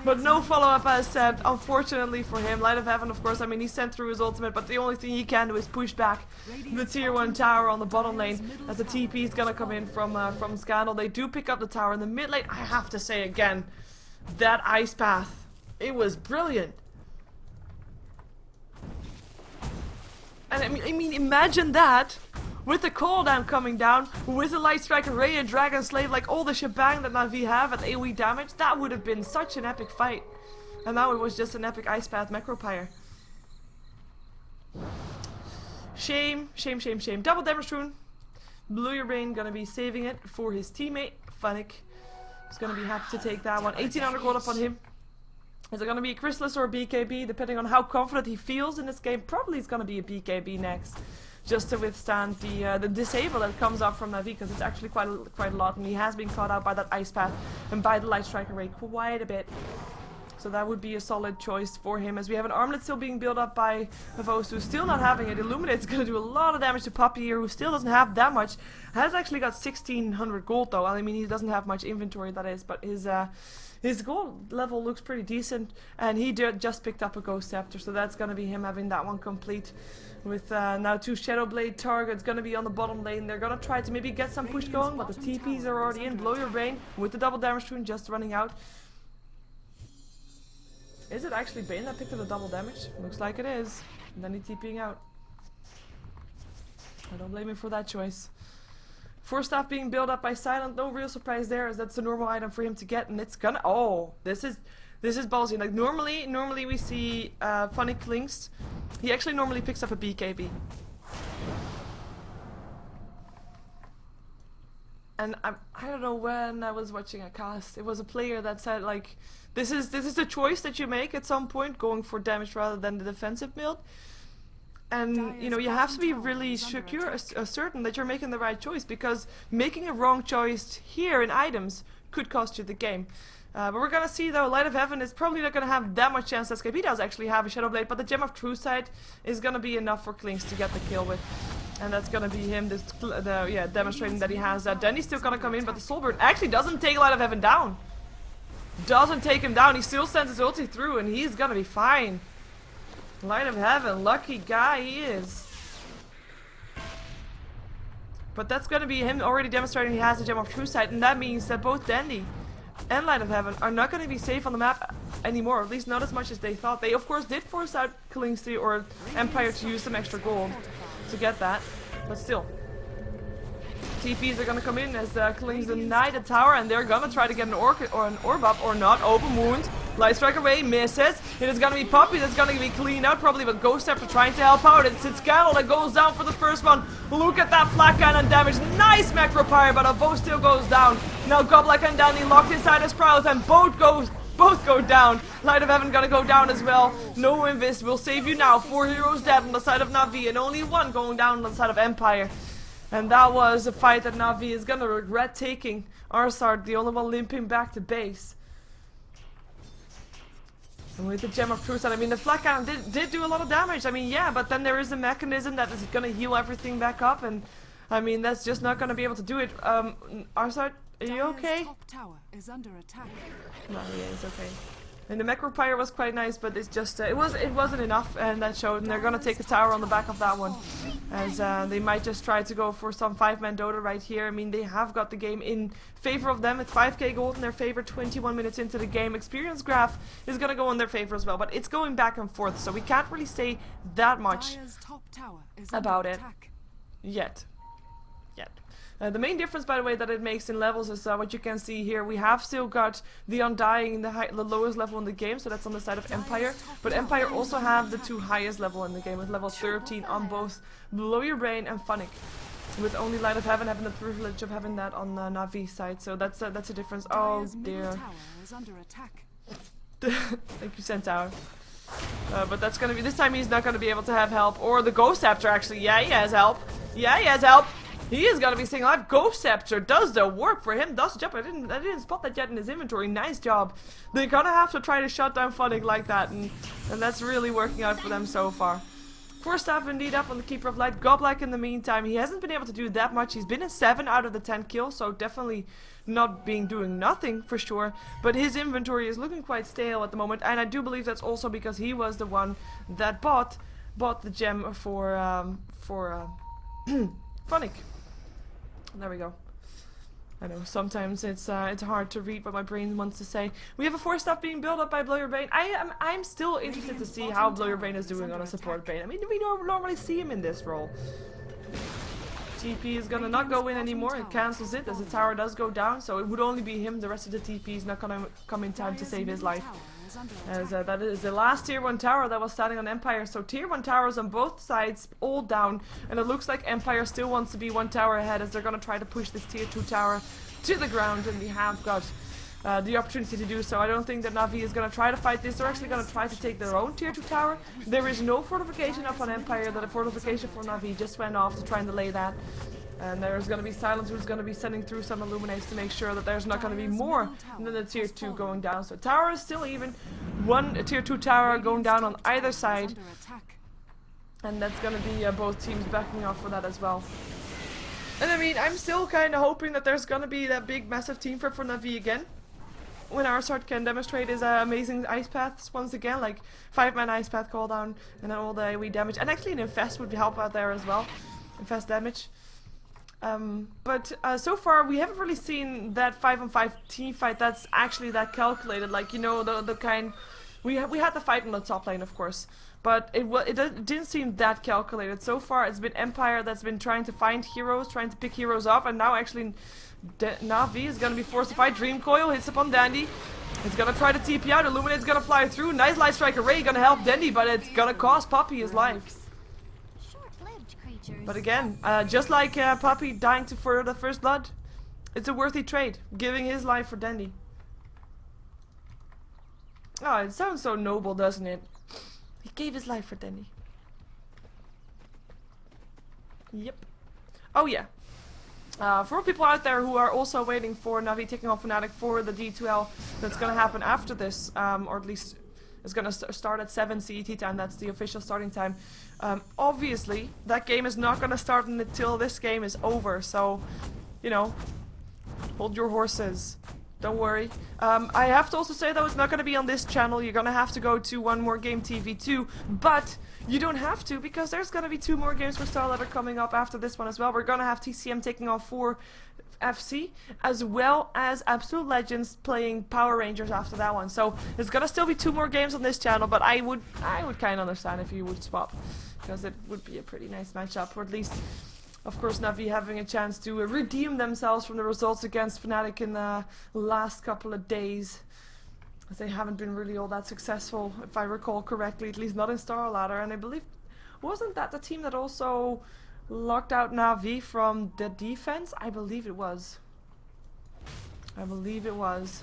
But no follow-up, as said, unfortunately for him. Light of Heaven, of course, I mean, he sent through his ultimate, but the only thing he can do is push back the tier 1 tower on the bottom lane, as the TP is gonna come in from Scandal. They do pick up the tower in the mid lane. I have to say again, that Ice Path, it was brilliant. And I mean, imagine that, with the cooldown coming down, with a Light Strike Array and Dragon Slave, like all the shebang that Navi have at AoE damage, that would have been such an epic fight. And now it was just an epic Ice Path Macropire. Shame, shame, shame, shame. Double damage rune. Blow Your Brain gonna be saving it for his teammate, Funnick. He's gonna be happy to take that one. 1800 gold up on him. Is it gonna be a Chrysalis or a BKB, depending on how confident he feels in this game? Probably it's gonna be a BKB next, just to withstand the disable that comes up from Navi, because it's actually quite a lot, and he has been caught out by that Ice Path and by the Light Strike Array quite a bit. So that would be a solid choice for him, as we have an Armlet still being built up by Vost, who's still not having it. Illuminate's going to do a lot of damage to Puppy here, who still doesn't have that much. Has actually got 1600 gold though. I mean, he doesn't have much inventory, that is, but his gold level looks pretty decent, and he just picked up a Ghost Scepter, so that's going to be him having that one complete. With now 2 Shadow Blade targets going to be on the bottom lane. They're going to try to maybe get some push going, but the TPs are already in. Blow Your Brain with the double damage rune just running out. Is it actually Bane that picked up the double damage? Looks like it is. And then he's TPing out. I don't blame him for that choice. Force Staff being built up by Silent. No real surprise there, as that's a normal item for him to get, and it's gonna... Oh, this is ballsy. Like normally we see Funnick links. He actually normally picks up a BKB. And I don't know when I was watching a cast, it was a player that said, like, this is the choice that you make at some point, going for damage rather than the defensive build. And you know, you have to be really secure, certain that you're making the right choice, because making a wrong choice here in items could cost you the game. But we're gonna see though, Light of Heaven is probably not gonna have that much chance to escape. He does actually have a Shadow Blade, but the Gem of True Sight is gonna be enough for Klinks to get the kill with. And that's gonna be him demonstrating that he has that. Then he's still gonna come in, but the Soulbird actually doesn't take Light of Heaven down. Doesn't take him down, he still sends his ulti through, and he's gonna be fine. Light of Heaven, lucky guy he is. But that's gonna be him already demonstrating he has the Gem of True Sight, and that means that both Dandy and Light of Heaven are not going to be safe on the map anymore, at least not as much as they thought. They of course did force out Kalingsty or Empire to use some extra gold to get that, but still. TPs are going to come in as Kalings deny the tower, and they're going to try to get an Orchid or an Orb up or not. Open wound. Light strike away, misses. It is gonna be Puppy that's gonna be cleaned out, probably with Ghost after trying to help out. It's Scandal that goes down for the first one. Look at that flat cannon damage. Nice macro pyre, but Avo still goes down. Now Goblak and Danny locked inside his Sprout, and both go down. Light of Heaven gonna go down as well. No Invis will save you now. 4 heroes dead on the side of Navi, and only 1 going down on the side of Empire. And that was a fight that Navi is gonna regret taking. Arsard, the only one limping back to base. And with the Gem of Truth, I mean, the flat cannon did do a lot of damage. I mean, yeah, but then there is a mechanism that is gonna heal everything back up, and I mean, that's just not gonna be able to do it. Arsard, are you okay? Top tower is under attack. No, yeah, it's okay. And the macro pyre was quite nice, but it's just it wasn't enough, and that showed. And they're gonna take a tower on the back of that one, as they might just try to go for some 5-man Dota right here. I mean, they have got the game in favor of them. It's 5k gold in their favor. 21 minutes into the game, experience graph is gonna go in their favor as well, but it's going back and forth, so we can't really say that much about it yet. The main difference, by the way, that it makes in levels is what you can see here. We have still got the Undying, the lowest level in the game, so that's on the side of Empire. But Empire also have the 2 highest level in the game, with level 13 on both Blow Your Brain and Funnick. With only Light of Heaven having the privilege of having that on the Navi side, so that's a difference. Oh dear. Thank you, Centaur. But that's gonna be, this time he's not gonna be able to have help. Or the Ghost Scepter, actually. Yeah, he has help. Yeah, he has help. He is gonna be staying alive. Ghost Scepter does the work for him. Does the job. I didn't spot that yet in his inventory. Nice job. They're gonna have to try to shut down Funnick like that, and that's really working out for them so far. 4 staff indeed up on the Keeper of Light. Goblak in the meantime, he hasn't been able to do that much. He's been in 7 out of the 10 kills, so definitely not doing nothing for sure. But his inventory is looking quite stale at the moment, and I do believe that's also because he was the one that bought the gem for Funnick. There we go. I know, sometimes it's hard to read what my brain wants to say. We have a 4 staff being built up by Blow Your Brain. I'm still interested to see how Blow Your Brain is doing on a support Brain. I mean, we don't normally see him in this role. TP is gonna not go in anymore. It cancels it as the tower does go down, so it would only be him. The rest of the TP is not gonna come in time to save his life. As that is the last tier 1 tower that was standing on Empire. So tier 1 towers on both sides, all down. And it looks like Empire still wants to be 1 tower ahead, as they're going to try to push this tier 2 tower to the ground. And we have got the opportunity to do so. I don't think that Navi is going to try to fight this. They're actually going to try to take their own tier 2 tower. There is no fortification up on Empire. The fortification for Navi just went off to try and delay that. And there's going to be Silence, who's going to be sending through some Illuminates to make sure that there's not going to be more than the tier 2 going down. So tower is still even. 1 tier 2 tower going down on either side. And that's going to be both teams backing off for that as well. And I mean, I'm still kind of hoping that there's going to be that big massive team for Navi again. When Arsard can demonstrate his amazing ice paths once again, like 5-man ice path cooldown and then all the AoE damage. And actually an infest would help out there as well. Infest damage. But so far we haven't really seen that 5-on-5 team fight that's actually that calculated, like, you know, the kind we had the fight in the top lane, of course, but it didn't seem that calculated. So far it's been Empire that's been trying to find heroes, trying to pick heroes up, and now actually Navi is gonna be forced to fight. Dream Coil hits upon Dandy. It's gonna try to TP out. Illuminate's gonna fly through. Nice Light Strike Array gonna help Dandy, but it's gonna cost Puppy his life. But again, just like Puppy dying for the first blood, it's a worthy trade, giving his life for Dandy. Oh, it sounds so noble, doesn't it? He gave his life for Dandy. Yep. Oh yeah. For people out there who are also waiting for Navi taking on Fnatic for the D2L that's gonna happen after this, or at least it's gonna start at 7 CET time. That's the official starting time. Obviously, that game is not gonna start until this game is over. So, you know, hold your horses. Don't worry. I have to also say though, it's not gonna be on this channel. You're gonna have to go to One More Game TV 2, but you don't have to, because there's gonna be 2 more games for StarLadder coming up after this one as well. We're gonna have TCM taking on 4 FC, as well as Absolute Legends playing Power Rangers after that one. So there's gonna still be 2 more games on this channel, but I would kind of understand if you would swap, because it would be a pretty nice matchup, or at least, of course, Navi having a chance to redeem themselves from the results against Fnatic in the last couple of days. As they haven't been really all that successful, if I recall correctly, at least not in StarLadder. And I believe, wasn't that the team that also locked out Navi from the defense? I believe it was. I believe it was.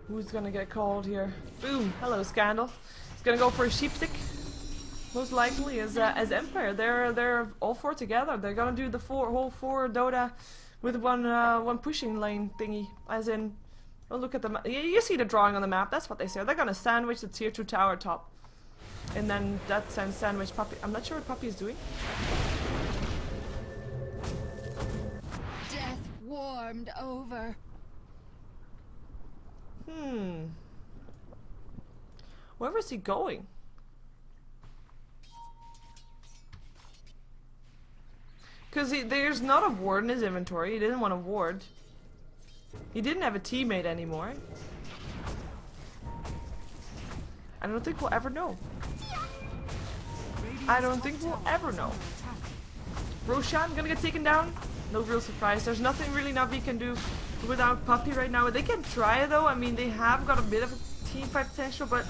Who's gonna get called here? Boom! Hello, Scandal. He's gonna go for a sheepstick. Most likely as Empire. They're all four together. They're gonna do the whole four Dota with one pushing lane thingy. As in, oh, look at the map. You see the drawing on the map. That's what they say. They're gonna sandwich the tier 2 tower top, and then that sends sandwich Puppy. I'm not sure what Puppy is doing. Death warmed over. Where is he going? Because there's not a ward in his inventory. He didn't want a ward. He didn't have a teammate anymore. I don't think we'll ever know. I don't think we'll ever know. Roshan gonna get taken down. No real surprise. There's nothing really Navi can do without Puppy right now. They can try though. I mean, they have got a bit of a team fight potential, but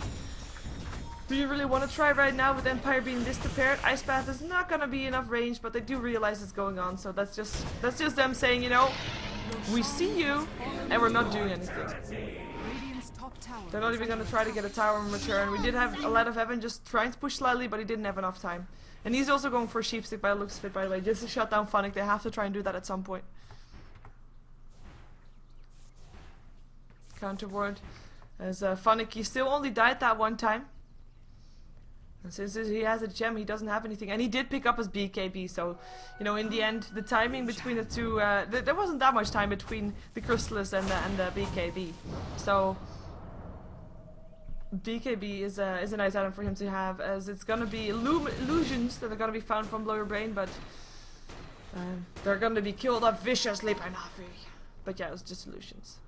do you really want to try right now with Empire being this prepared? Ice Path is not gonna be enough range, but they do realize it's going on. So that's just them saying, you know, we see you, and we're not doing anything. They're not even gonna try to get a tower in return. We did have a lot of Evan just trying to push slightly, but he didn't have enough time. And he's also going for a sheepstick by the looks of it, by the way, just to shut down Funnick. They have to try and do that at some point. Counter ward. As Funnick, he still only died that one time. And since he has a gem, he doesn't have anything. And he did pick up his BKB, so, you know, in the end, the timing between the two, there wasn't that much time between the Chrysalis and the BKB. So, BKB is a nice item for him to have, as it's gonna be illusions that are gonna be found from Blow Your Brain, but they're gonna be killed off viciously by Navi. But yeah, it was just illusions.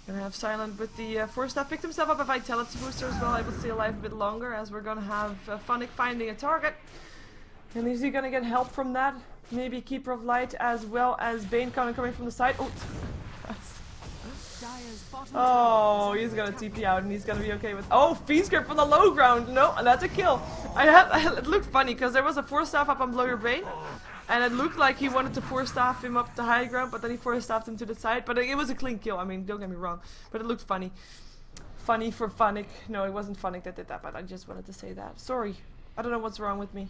Gonna have Silent with the force staff. Picked himself up a Vitality booster as well. I will stay alive a bit longer, as we're gonna have Funnick finding a target. And is he gonna get help from that? Maybe Keeper of Light as well as Bane coming from the side. Oh, he's gonna TP out and he's gonna be okay with. Oh, Fiend Grip from the low ground. No, that's a kill. It looked funny because there was a force staff up on Blow Your Brain. And it looked like he wanted to force staff him up the high ground, but then he force staffed him to the side. But it was a clean kill. I mean, don't get me wrong. But it looked funny. Funny for Funnick. No, it wasn't Funnick that did that, but I just wanted to say that. Sorry. I don't know what's wrong with me.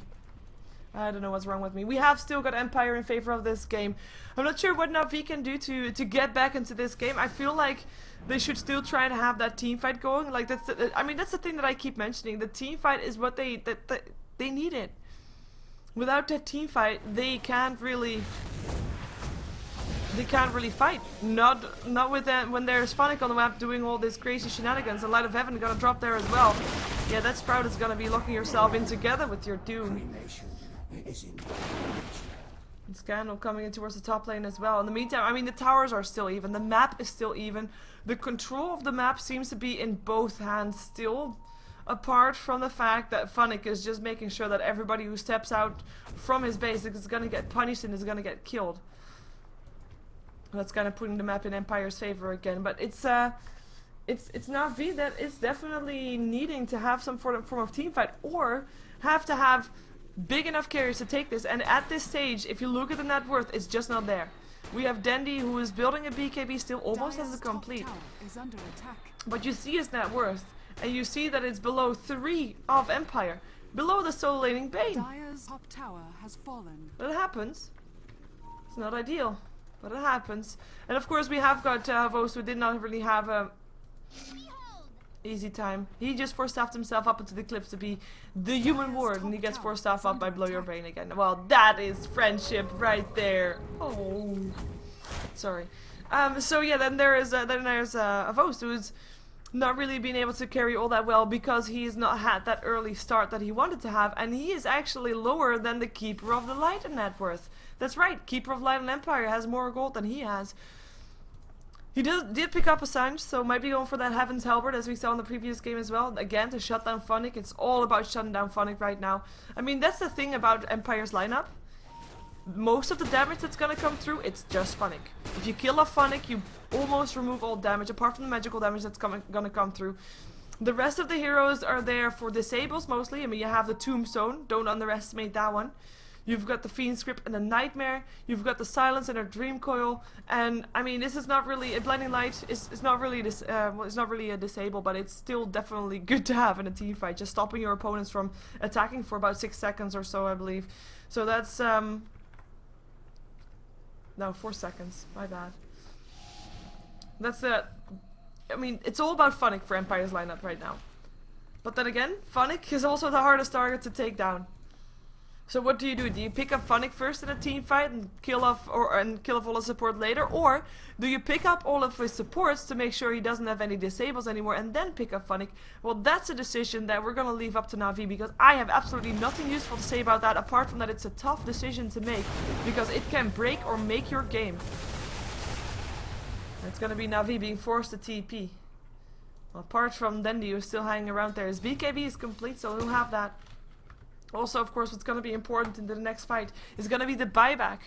I don't know what's wrong with me. We have still got Empire in favor of this game. I'm not sure what Navi can do to get back into this game. I feel like they should still try and have that team fight going. Like that's the thing that I keep mentioning. The team fight is what they needed. Without that team fight, they can't really fight. Not with them when there's Funnick on the map doing all this crazy shenanigans. And Light of Heaven gonna drop there as well. Yeah, that Sprout is gonna be locking yourself in together with your Doom. And Scandal coming in towards the top lane as well. In the meantime, I mean, the towers are still even. The map is still even. The control of the map seems to be in both hands still. Apart from the fact that Funnick is just making sure that everybody who steps out from his base is gonna get punished and is gonna get killed. That's kind of putting the map in Empire's favor again. But it's Navi that is definitely needing to have some form of team fight, or have to have big enough carries to take this. And at this stage, if you look at the net worth, it's just not there. We have Dandy, who is building a BKB still almost as a complete. But you see his net worth. And you see that it's below 3 of Empire. Below the solo laning Bane. Dire's top tower has fallen. But it happens. It's not ideal, but it happens. And of course we have got Vos, who did not really have a easy time. He just force staffed himself up into the cliffs to be the human ward, and he gets force staffed up by Blow Your Brain again. Well, that is friendship right there. Oh, sorry. So yeah, then there's a Vos who's not really been able to carry all that well because he's not had that early start that he wanted to have, and he is actually lower than the Keeper of the Light in net worth. That's right, Keeper of Light and Empire has more gold than he has. He did pick up a Sange, so might be going for that Heaven's Halberd as we saw in the previous game as well. Again, to shut down Funnick. It's all about shutting down Funnick right now. I mean, that's the thing about Empire's lineup. most of the damage that's gonna come through, it's just Funnick. If you kill off Funnick, you almost remove all damage, apart from the magical damage that's gonna come through. The rest of the heroes are there for disables mostly. I mean, you have the Tombstone, don't underestimate that one. You've got the Fiend Script and the Nightmare. You've got the Silence and a Dream Coil. And I mean, this is not really a Blinding Light. It's not really this. Well, it's not really a disable, but it's still definitely good to have in a team fight. Just stopping your opponents from attacking for about 6 seconds or so, I believe. So that's no, 4 seconds. My bad. That's I mean, it's all about Funnick for Empire's lineup right now. But then again, Funnick is also the hardest target to take down. So what do? Do you pick up Funnick first in a team fight and kill off all his support later, or do you pick up all of his supports to make sure he doesn't have any disables anymore and then pick up Funnick? Well, that's a decision that we're gonna leave up to Navi, because I have absolutely nothing useful to say about that apart from that it's a tough decision to make because it can break or make your game. It's gonna be Navi being forced to TP. Well, apart from Dendi, who's still hanging around there, his BKB is complete, so he'll have that. Also, of course, what's going to be important in the next fight is going to be the buyback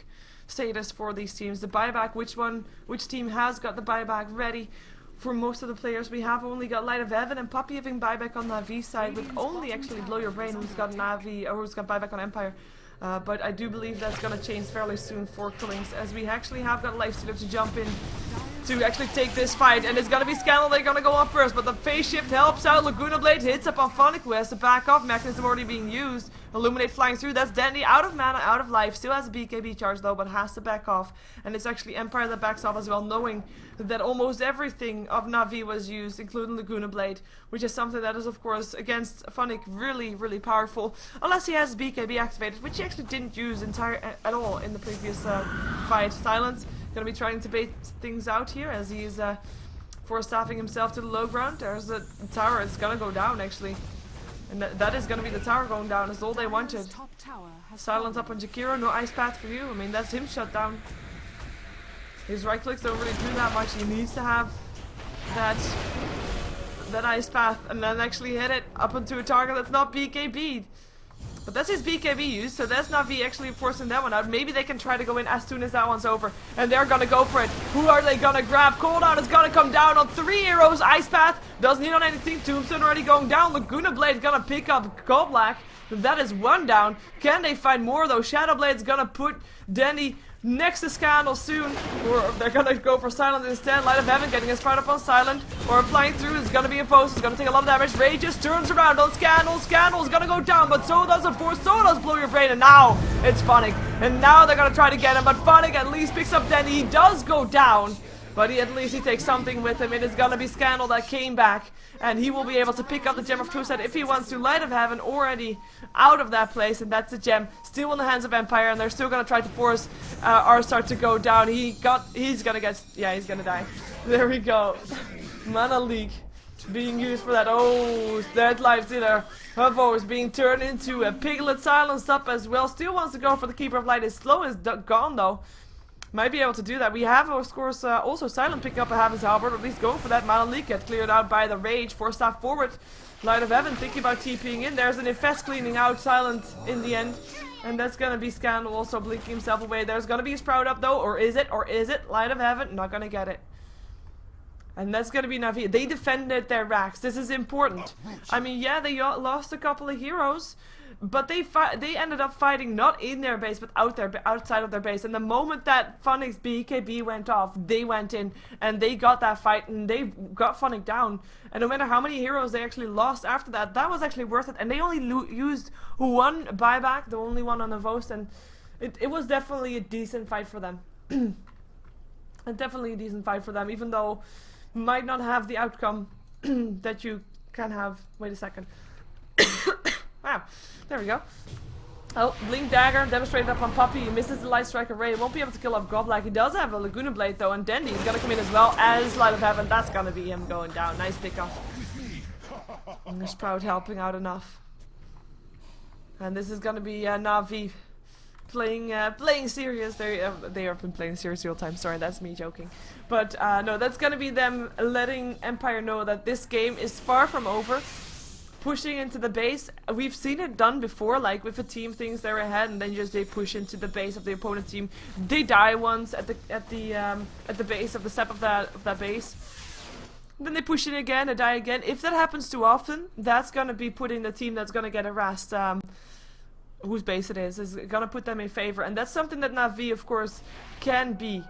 status for these teams. The buyback, which team has got the buyback ready. For most of the players, we have only got Light of Heaven and Puppy having buyback on Navi's side, with only actually Blow Your Brain who's got Navi, or who's got buyback on Empire. But I do believe that's going to change fairly soon for Killings, as we actually have got Lifestealer to jump in to actually take this fight, and it's gonna be Scandal, they're gonna go off first, but the phase shift helps out. Laguna Blade hits up on Funnick, who has the back off mechanism already being used. Illuminate flying through, that's Dandy, out of mana, out of life, still has a BKB charge though, but has to back off. And it's actually Empire that backs off as well, knowing that almost everything of Navi was used, including Laguna Blade, which is something that is of course against Funnick really, really powerful, unless he has BKB activated, which he actually didn't use at all in the previous fight. Silence gonna be trying to bait things out here as he's force-staffing himself to the low ground. There's the tower, it's gonna go down actually. And that is gonna be the tower going down, is all they wanted. Silence up on Jakiro, no ice path for you. I mean, that's him shut down. His right clicks don't really do that much. He needs to have that ice path and then actually hit it up onto a target that's not BKB'd. But that's his BKB use, so that's Navi actually forcing that one out. Maybe they can try to go in as soon as that one's over. And they're gonna go for it. Who are they gonna grab? Cooldown is gonna come down on 3 heroes. Ice Path doesn't need on anything. Tombstone already going down. Laguna Blade's gonna pick up Cold Black. That is 1 down. Can they find more though? Shadow Blade's gonna put Denny next to Scandal soon, or they're gonna go for Silent instead. Light of Heaven getting a sprout up on Silent, or flying through is gonna be a foe, it's gonna take a lot of damage. Ray just turns around on Scandal. Scandal's gonna go down, but so does a force, so does Blow Your Brain, and now it's Funnick. And now they're gonna try to get him, but Funnick at least picks up Denny. He does go down, but at least he takes something with him. It is gonna be Scandal that came back, and he will be able to pick up the Gem of True Sight if he wants to. Light of Heaven already out of that place, and that's the gem still in the hands of Empire, and they're still gonna try to force Arstar to go down. He's gonna die. There we go. Mana leak being used for that. Oh, that life dinner. Havo is being turned into a piglet, silenced up as well. Still wants to go for the Keeper of Light. His slow is gone though. Might be able to do that. We have, of course, also Silent picking up a Heaven's Halberd, or at least going for that. Mana leak get cleared out by the Rage. Force staff forward. Light of Heaven thinking about TPing in. There's an Infest cleaning out Silent in the end. And that's gonna be Scandal also blinking himself away. There's gonna be a Sprout up though, or is it? Or is it? Light of Heaven, not gonna get it. And that's gonna be Navi. They defended their racks. This is important. I mean, yeah, they lost a couple of heroes, but they ended up fighting not in their base, but outside of their base. And the moment that Funnick's BKB went off, they went in and they got that fight and they got Funnick down. And no matter how many heroes they actually lost after that, that was actually worth it. And they only used 1 buyback, the only one on the Vost, and it was definitely a decent fight for them. Definitely a decent fight for them, even though might not have the outcome that you can have. Wait a second. Wow, there we go. Oh, Blink Dagger demonstrated up on Puppy. He misses the Light Strike Array. Won't be able to kill off Godlike. He does have a Laguna Blade though, and Dendi is gonna come in as well as Light of Heaven. That's gonna be him going down. Nice pickup. And the Sprout helping out enough. And this is gonna be Navi playing serious. They have been playing serious the whole time. Sorry, that's me joking. But no, that's gonna be them letting Empire know that this game is far from over. pushing into the base. We've seen it done before, like if a team thinks they're ahead and then just they push into the base of the opponent team. They die once at the base of the step of that base. Then they push in again and die again. If that happens too often, that's gonna be putting the team that's gonna get harassed, whose base it is gonna put them in favor, and that's something that Navi, of course, can be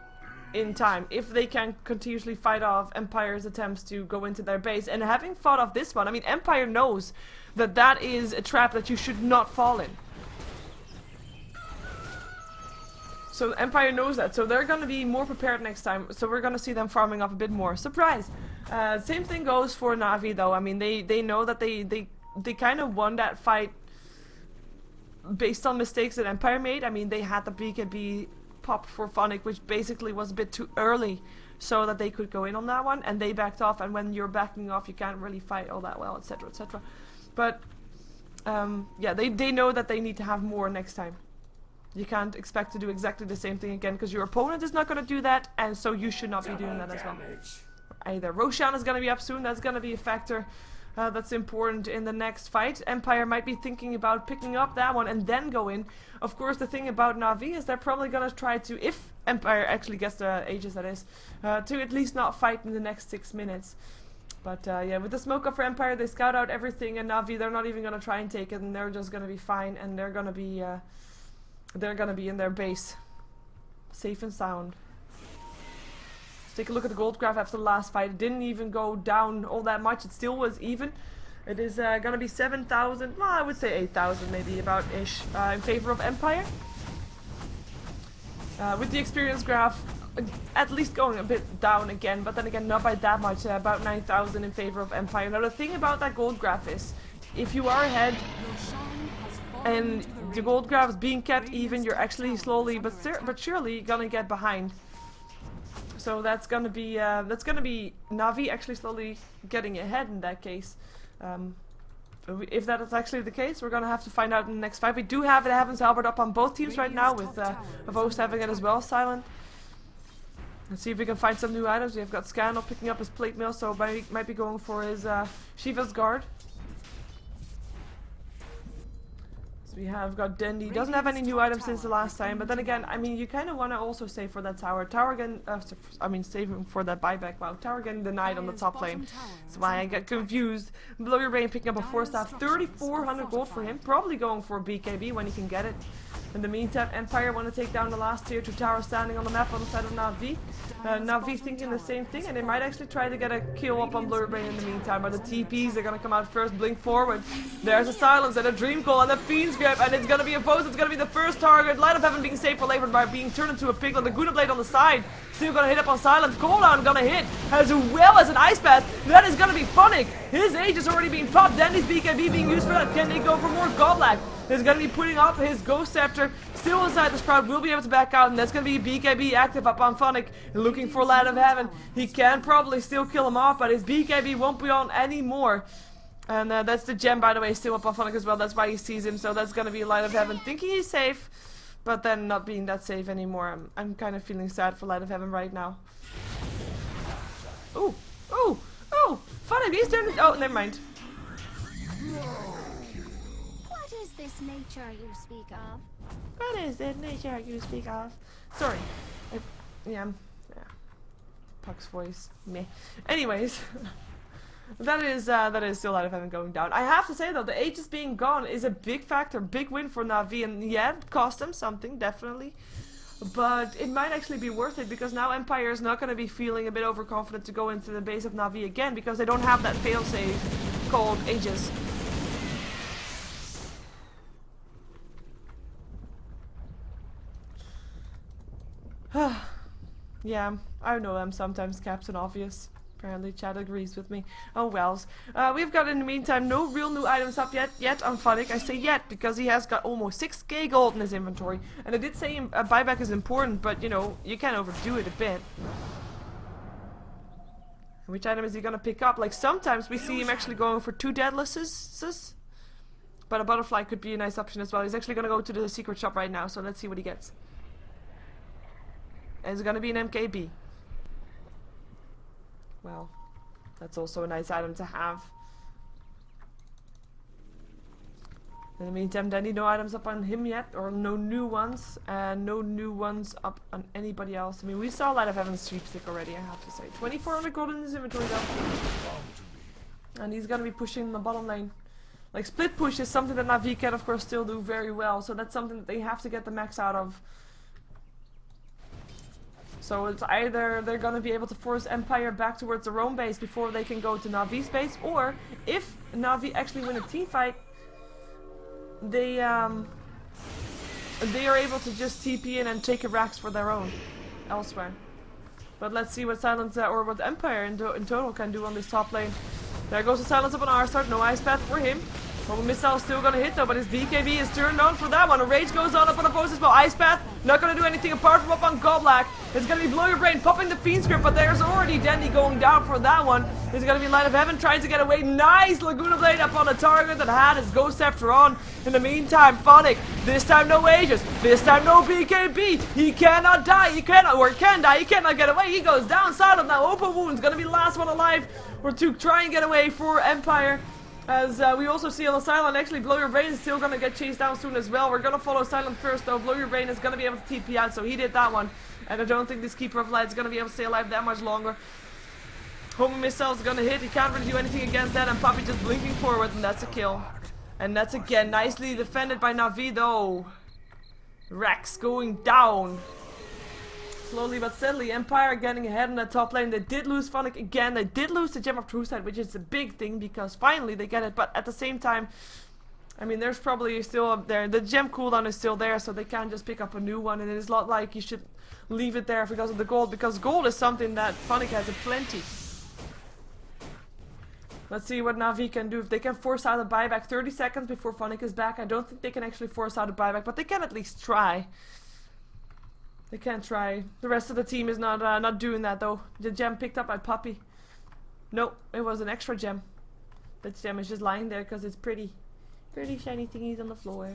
in time if they can continuously fight off Empire's attempts to go into their base. And having fought off this one, I mean, Empire knows that that is a trap that you should not fall in. So Empire knows that, so they're gonna be more prepared next time. So we're gonna see them farming up a bit more. Surprise! Same thing goes for Navi though. I mean, they know that they kind of won that fight based on mistakes that Empire made. I mean, they had the BKB pop for Phonic, which basically was a bit too early so that they could go in on that one, and they backed off, and when you're backing off you can't really fight all that well, etc, etc. But yeah, they know that they need to have more next time. You can't expect to do exactly the same thing again, because your opponent is not going to do that, and so you should not be doing that as well. Either Roshan is going to be up soon, that's going to be a factor that's important in the next fight. Empire might be thinking about picking up that one and then go in. Of course, the thing about Navi is they're probably going to try to, if Empire actually gets the Aegis that is, to at least not fight in the next 6 minutes. But yeah, with the smoke up for Empire, they scout out everything, and Navi, they're not even going to try and take it, and they're just going to be fine, and they're going to be in their base, safe and sound. Let's take a look at the gold graph after the last fight. It didn't even go down all that much. It still was even. It is gonna be 7,000. Well, I would say 8,000, maybe about ish, in favor of Empire. With the experience graph, at least going a bit down again, but then again not by that much. About 9,000 in favor of Empire. Now the thing about that gold graph is, if you are ahead and the gold graph is being kept even, you're actually slowly but surely gonna get behind. So that's gonna be Navi actually slowly getting ahead in that case. If that is actually the case, we're gonna have to find out in the next fight. We do have it happens Albert up on both teams right now, with Avos having it as well, silent. Let's see if we can find some new items. We've got Scandal picking up his plate mail, so might be going for his Shiva's guard. We have got Dendy. Doesn't have any new items since the last time, but then again, I mean, you kind of want to also save for that tower. Tower again, I mean, saving for that buyback. Wow, tower getting denied on the top lane. That's why I get confused. Blow Your Brain picking up a 4-staff, 3,400 gold for him. Probably going for a BKB when he can get it. In the meantime, Empire want to take down the last tier 2 tower standing on the map on the side of Navi. Navi thinking the same thing, and they might actually try to get a kill up on Blur Brain in the meantime. But the TPs are going to come out first, blink forward. There's a silence and a dream call and a fiend's grip, and it's going to be a Vos. It's going to be the first target. Light of Heaven being saved for later by being turned into a piglet. The Guna Blade on the side. Still going to hit up on silence. Cooldown going to hit, as well as an Ice Path. That is going to be Phonic. His age is already being popped. Dandy's BKB being used for that. Can they go for more Godlike? He's going to be putting up his Ghost Scepter. Still inside the Sprout. Will be able to back out. And that's going to be BKB active up on Phonic. Looking for Light of Heaven. He can probably still kill him off, but his BKB won't be on anymore. And that's the gem, by the way, still up on Phonic as well. That's why he sees him. So that's going to be Light of Heaven. Thinking he's safe, but then not being that safe anymore. I'm kind of feeling sad for Light of Heaven right now. Ooh. Ooh. Ooh. Phonic, he's turning. Oh, never mind. What is this nature you speak of? What is this nature you speak of? Sorry. Yeah. Puck's voice. Meh. Anyways. that is still Light of Heaven going down. I have to say though, the Aegis being gone is a big factor. Big win for Navi. And yeah, it cost them something, definitely. But it might actually be worth it, because now Empire is not going to be feeling a bit overconfident to go into the base of Navi again, because they don't have that failsafe called Aegis. Yeah, I know I'm sometimes Captain Obvious. Apparently Chad agrees with me. Oh wells. We've got in the meantime no real new items up yet on Phonic. I say yet because he has got almost 6k gold in his inventory. And I did say a buyback is important, but you know, you can overdo it a bit. Which item is he gonna pick up? Like sometimes we see him actually going for 2 deadlesses. But a butterfly could be a nice option as well. He's actually gonna go to the secret shop right now, so let's see what he gets. And it's gonna be an MKB. Well, that's also a nice item to have. In the meantime, Danny, no items up on him yet, or no new ones, and no new ones up on anybody else. I mean, we saw Light of Heaven's sweepstick already, I have to say. 2400 gold in his inventory though. And he's gonna be pushing the bottom lane. Like, split push is something that Navi can, of course, still do very well, so that's something that they have to get the max out of. So it's either they're gonna be able to force Empire back towards their own base before they can go to Navi's base, or if Navi actually win a team fight, they are able to just TP in and take a Rax for their own elsewhere. But let's see what Silence or what Empire in total can do on this top lane. There goes the Silence up on our start, no ice path for him. Mobile missile is still gonna hit though, but his BKB is turned on for that one. A rage goes on up on opposed as well. Ice path, not gonna do anything apart from up on Godblack. It's gonna be Blow Your Brain popping the Fiend Script, but there's already Dandy going down for that one. It's gonna be Light of Heaven trying to get away. Nice Laguna Blade up on a target that had his Ghost Scepter on. In the meantime, Phonic, this time no Aegis, this time no BKB. He cannot die, he cannot, or can die, he cannot get away. He goes down Silent now. Open Wounds, gonna be the last one alive, or to try and get away for Empire. As we also see on Silent, actually Blow Your Brain is still gonna get chased down soon as well. We're gonna follow Silent first though. Blow Your Brain is gonna be able to TP out, so he did that one. And I don't think this Keeper of Light is gonna be able to stay alive that much longer. Homing Missile is gonna hit, he can't really do anything against that, and Poppy just blinking forward, and that's a kill. And that's again nicely defended by Navi though. Rax going down. Slowly but steadily, Empire getting ahead in the top lane. They did lose Phonic again. They did lose the Gem of True Sight, which is a big thing because finally they get it. But at the same time, I mean, there's probably still up there. The gem cooldown is still there, so they can't just pick up a new one. And it is not like you should leave it there because of the gold, because gold is something that Phonic has in plenty. Let's see what Navi can do. If they can force out a buyback 30 seconds before Phonic is back. I don't think they can actually force out a buyback, but they can at least try. They can try. The rest of the team is not doing that though. The gem picked up by Poppy. Nope, it was an extra gem. That gem is just lying there because it's pretty. Pretty shiny thingies on the floor.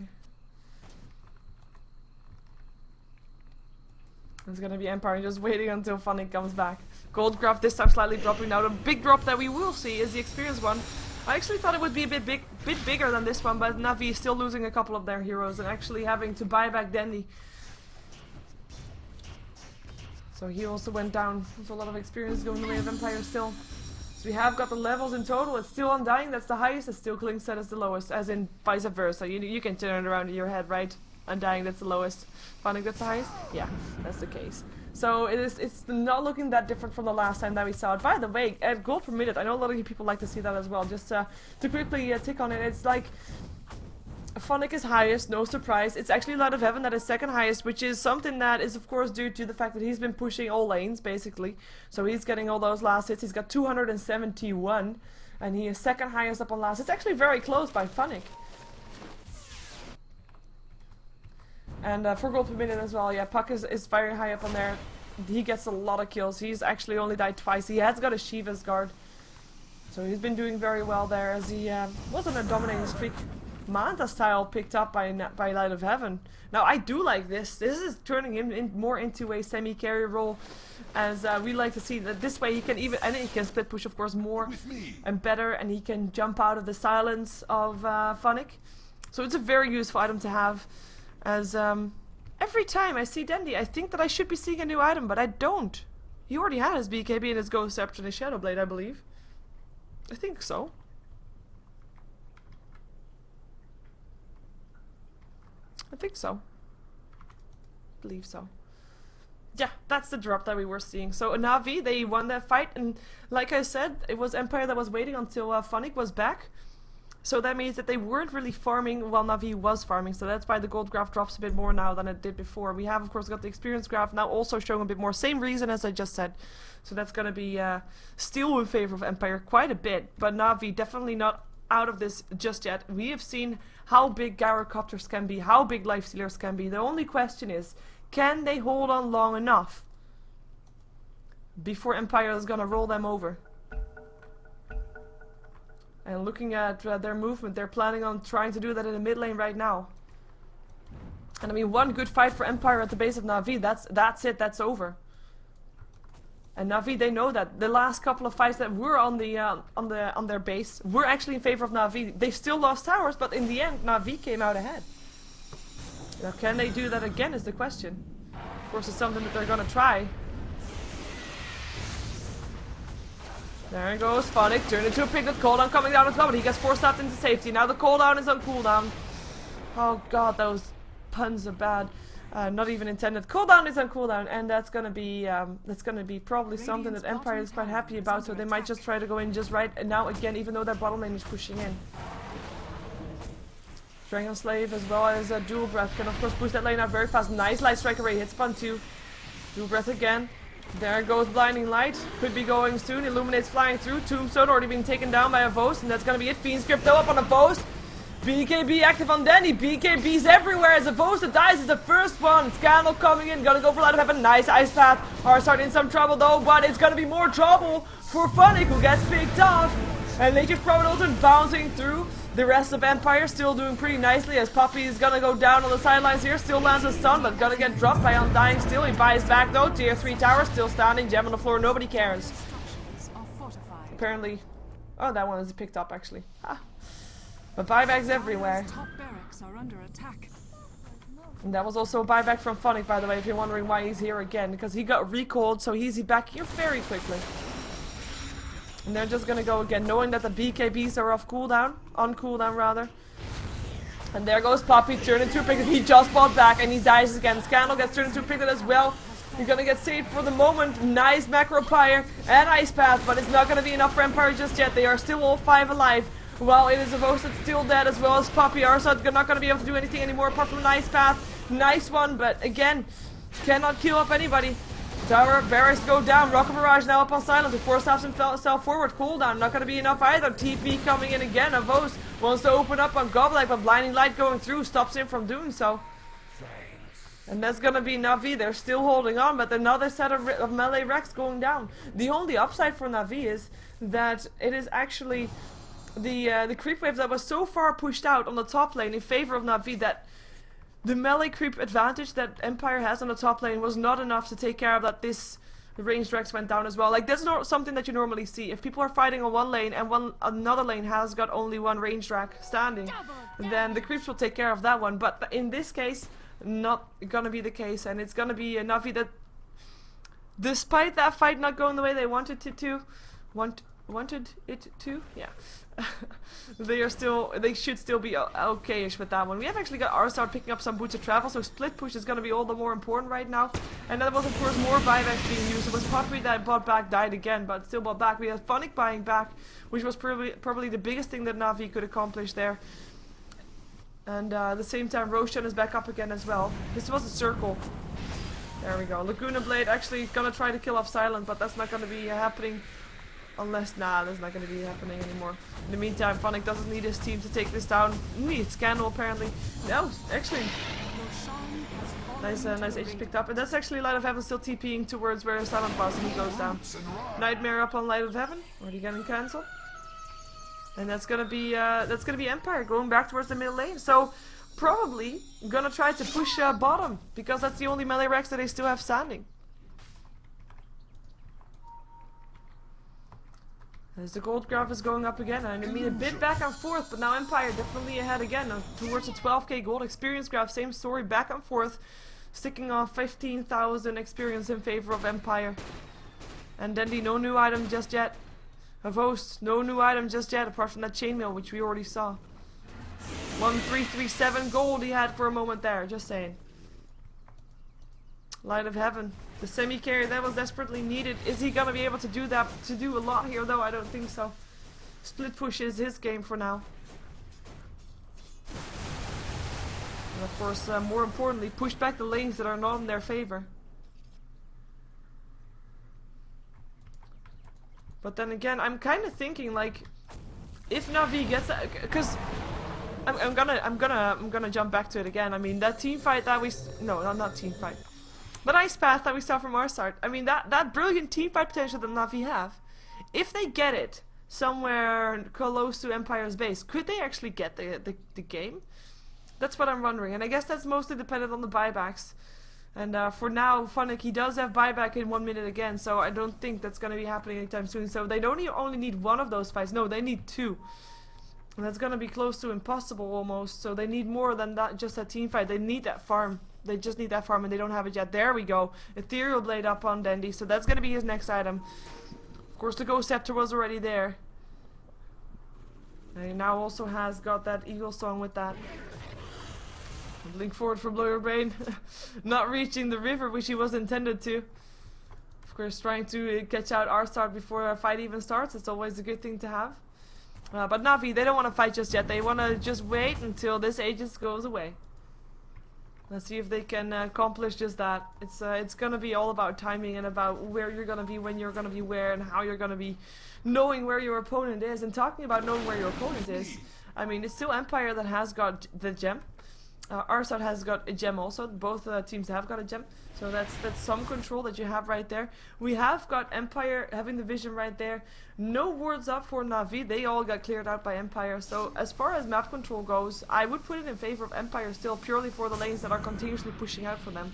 It's gonna be Empire just waiting until Phonic comes back. Gold graph this time slightly dropping. Now the big drop that we will see is the experience one. I actually thought it would be a bit bigger than this one, but Navi is still losing a couple of their heroes and actually having to buy back Dandy. So he also went down. There's a lot of experience going the way of Empire still. So we have got the levels in total. It's still Undying, that's the highest. It's still Klingset as the lowest, as in vice versa. You can turn it around in your head, right? Undying, that's the lowest. Phonic, that's the highest? Yeah, that's the case. So it's not looking that different from the last time that we saw it. By the way, at gold per minute, I know a lot of you people like to see that as well. Just to quickly tick on it, it's like Phonic is highest, no surprise. It's actually Light of Heaven that is second highest, which is something that is of course due to the fact that he's been pushing all lanes basically. So he's getting all those last hits. He's got 271 and he is second highest up on last. It's actually very close by Phonic. And for gold per minute as well, yeah, Puck is very high up on there. He gets a lot of kills. He's actually only died twice. He has got a Sheeva's guard. So he's been doing very well there as he was on a dominating streak. Manta style picked up by Light of Heaven. Now I do like this. This is turning him more into a semi-carry role, as we like to see that this way he can even, and he can split push of course more and better, and he can jump out of the silence of Phonic. So it's a very useful item to have, as every time I see Dandy I think that I should be seeing a new item, but I don't. He already had his BKB and his Ghost Scepter and his Shadow Blade, I believe. I think so. I think so. Believe so. Yeah, that's the drop that we were seeing. So Navi, they won that fight, and like I said, it was Empire that was waiting until Phonic was back. So that means that they weren't really farming while Navi was farming. So that's why the gold graph drops a bit more now than it did before. We have of course got the experience graph now also showing a bit more. Same reason as I just said. So that's gonna be still in favor of Empire quite a bit. But Navi definitely not out of this just yet. We have seen how big Gyrocopters can be, how big Lifestealers can be. The only question is, can they hold on long enough before Empire is gonna roll them over? And looking at their movement, they're planning on trying to do that in the mid lane right now. And I mean, one good fight for Empire at the base of Navi, that's it, that's over. And Navi, they know that. The last couple of fights that were on their base were actually in favor of Navi. They still lost towers, but in the end, Navi came out ahead. Now, can they do that again is the question. Of course, it's something that they're gonna try. There he goes, Phonic, turned into a piglet, cooldown coming down as well, but he gets forced out into safety. Now the cooldown is on cooldown. Oh god, those puns are bad. Not even intended. Cooldown is on cooldown, and that's gonna be probably something that Empire is quite happy about, so they might just try to go in just right now again, even though their bottom lane is pushing in. Dragon Slave as well as Dual Breath can of course push that lane out very fast. Nice Light Strike array, hit spawn 2. Dual Breath again. There goes Blinding Light. Could be going soon. Illuminate's flying through. Tombstone already being taken down by a Vos, and that's gonna be it. Fiend Script though up on a Vos. BKB active on Danny. BKB's everywhere as a Vos that dies is the first one. Scandal coming in. Gonna go for Light of Heaven. Nice Ice Path. Arsart in some trouble though, but it's gonna be more trouble for Phonic who gets picked off. And Native Prototon bouncing through. The rest of Empire still doing pretty nicely as Puppy is gonna go down on the sidelines here. Still lands a stun, but gonna get dropped by Undying still. He buys back though. Tier 3 tower still standing. Gem on the floor. Nobody cares. Apparently. Oh, that one is picked up actually. Ah. But buybacks everywhere. And that was also a buyback from Phonic, by the way, if you're wondering why he's here again. Because he got recalled, so he's back here very quickly. And they're just gonna go again, knowing that the BKBs are off cooldown. On cooldown, rather. And there goes Poppy, turned into a piglet. He just bought back and he dies again. Scandal gets turned into a piglet as well. He's gonna get saved for the moment. Nice Macro Pyre and Ice Path, but it's not gonna be enough for Empire just yet. They are still all 5 alive. While it is a Vos that's still dead, as well as Poppy. Arsart not gonna be able to do anything anymore apart from an Ice Path. Nice one, but again, cannot kill up anybody. Tower barracks go down. Rocket Barrage now up on silent to force himself forward. Cooldown not gonna be enough either. TP coming in again. A Vos wants to open up on Goblet, but Blinding Light going through stops him from doing so. And that's gonna be Navi. They're still holding on, but another set of melee Rex going down. The only upside for Navi is that it is actually the creep wave that was so far pushed out on the top lane in favor of Navi that the melee creep advantage that Empire has on the top lane was not enough to take care of that. This ranged Rex went down as well. Like, that's not something that you normally see. If people are fighting on one lane and another lane has got only one ranged Rex standing, then the creeps will take care of that one. But in this case, not gonna be the case, and it's gonna be a Navi that, despite that fight not going the way they wanted it to, yeah. They should still be okay-ish with that one. We have actually got Arsart picking up some boots of travel, so split push is going to be all the more important right now. And that was of course more buybacks being used. It was Poppy that bought back, died again, but still bought back. We had Phonic buying back, which was probably the biggest thing that Navi could accomplish there. And at the same time, Roshan is back up again as well. This was a circle. There we go. Laguna Blade actually gonna try to kill off Silent, but that's not gonna be happening. Unless, nah, that's not going to be happening anymore. In the meantime, Phonic doesn't need his team to take this down. Needs Scandal, apparently. No, actually. Nice H picked up. And that's actually Light of Heaven still TPing towards where Silent was, and he goes down. Nightmare up on Light of Heaven. Already getting cancelled. And that's gonna be Empire going back towards the middle lane. So, probably gonna try to push bottom, because that's the only melee Rex that they still have standing. As the gold graph is going up again, and I mean a bit back and forth, but now Empire definitely ahead again towards the 12k gold experience graph. Same story, back and forth, sticking off 15,000 experience in favor of Empire. And Dandy, no new item just yet. A Vos, no new item just yet, apart from that chainmail, which we already saw. 1337 gold he had for a moment there, just saying. Light of Heaven, the semi-carry that was desperately needed. Is he gonna be able to do that, to do a lot here though? I don't think so. Split push is his game for now. And of course, more importantly, push back the lanes that are not in their favor. But then again, I'm kind of thinking like, if Navi gets that, because I'm gonna jump back to it again. I mean, that team fight that we, no, not team fight. But Ice Path that we saw from Arsart, I mean, that brilliant team fight potential that Navi have, if they get it somewhere close to Empire's base, could they actually get the game? That's what I'm wondering, and I guess that's mostly dependent on the buybacks. And for now, Funnick, he does have buyback in 1 minute again, so I don't think that's going to be happening anytime soon. So they don't only need one of those fights, no, they need two. And that's going to be close to impossible almost, so they need more than that, just a team fight. They need that farm. They just need that farm and they don't have it yet. There we go. Ethereal Blade up on Dendy, so that's going to be his next item. Of course, the Ghost Scepter was already there. And he now also has got that Eagle Song with that. Link forward for Blower Brain. Not reaching the river, which he was intended to. Of course, trying to catch out our start before a fight even starts. It's always a good thing to have. But Navi, they don't want to fight just yet. They want to just wait until this Aegis goes away. Let's see if they can accomplish just that. It's gonna be all about timing and about where you're gonna be, when you're gonna be where, and how you're gonna be knowing where your opponent is. And talking about knowing where your opponent is, I mean, it's still Empire that has got the gem. Our side has got a gem also. Both teams have got a gem. So that's some control that you have right there. We have got Empire having the vision right there. No wards up for Navi. They all got cleared out by Empire. So as far as map control goes, I would put it in favor of Empire still, purely for the lanes that are continuously pushing out for them.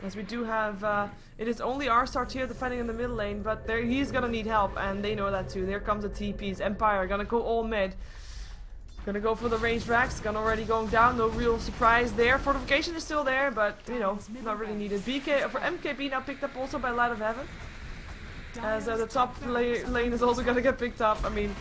As we do have, it is only our start here defending in the middle lane, but he's gonna need help, and they know that too. There comes the TPs. Empire gonna go all mid. Gonna go for the ranged racks, gun already going down, no real surprise there. Fortification is still there, but you know, not really needed. BK for MKB now picked up also by Light of Heaven. As the top lane is also gonna get picked up. I mean,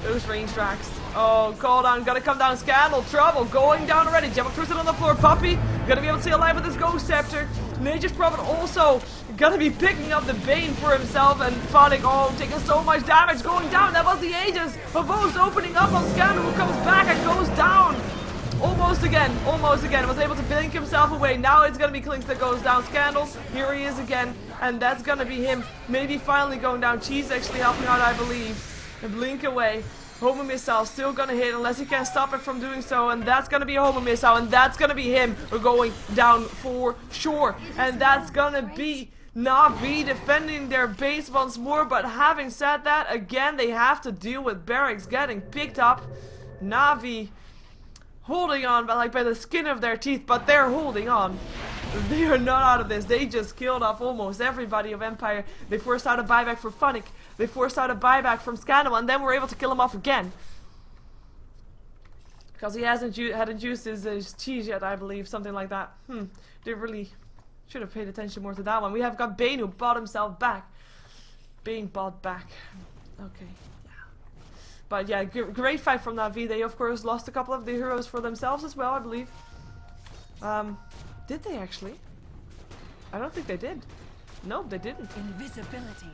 those ranged racks. Oh, call down, gotta come down. Scandal, trouble, going down already. Gemma Cruiser on the floor. Puppy, gonna be able to stay alive with this Ghost Scepter. Nature's Prophet also gonna be picking up the Bane for himself, and Phonic, oh, taking so much damage, going down. That was the Aegis. Pavo's opening up on Scandal, who comes back and goes down. Almost again, was able to blink himself away. Now it's gonna be Klinks that goes down. Scandal, here he is again, and that's gonna be him. Maybe finally going down. Cheese actually helping out, I believe. And blink away. Homer Missile still gonna hit unless he can stop it from doing so, and that's gonna be a Homer Missile, and that's gonna be him. We're going down for sure, and that's gonna be Navi defending their base once more. But having said that, again, they have to deal with barracks getting picked up. Navi holding on by the skin of their teeth, but they're holding on. They are not out of this. They just killed off almost everybody of Empire. They forced out a buyback for Funnick. They forced out a buyback from Scandal, and then were able to kill him off again. Because he hadn't used his cheese yet, I believe. Something like that. They really should have paid attention more to that one. We have got Bane, who bought himself back. Bane bought back. Okay. But yeah, great fight from Navi. They of course lost a couple of the heroes for themselves as well, I believe. Did they actually? I don't think they did. No, they didn't. Invisibility.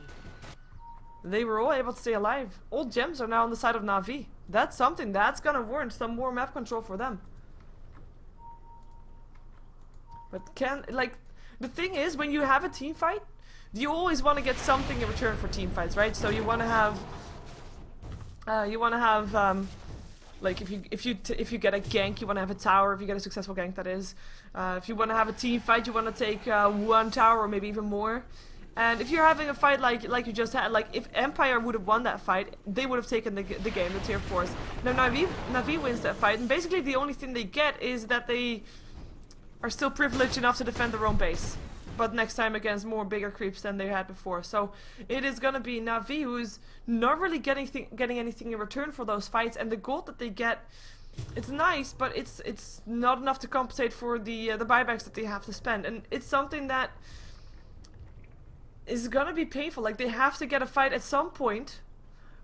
They were all able to stay alive. All gems are now on the side of Navi. That's something that's gonna warrant some more map control for them. But the thing is, when you have a team fight, you always want to get something in return for team fights, right? So you want to have like if you get a gank, you want to have a tower. If you get a successful gank, that is. If you want to have a team fight, you want to take one tower or maybe even more. And if you're having a fight like you just had, like if Empire would have won that fight, they would have taken the game, the tier 4s. Now Navi wins that fight, and basically the only thing they get is that they are still privileged enough to defend their own base. But next time against more bigger creeps than they had before. So it is gonna be Navi who's not really getting anything in return for those fights, and the gold that they get, it's nice, but it's not enough to compensate for the buybacks that they have to spend, and it's something that is gonna be painful. Like, they have to get a fight at some point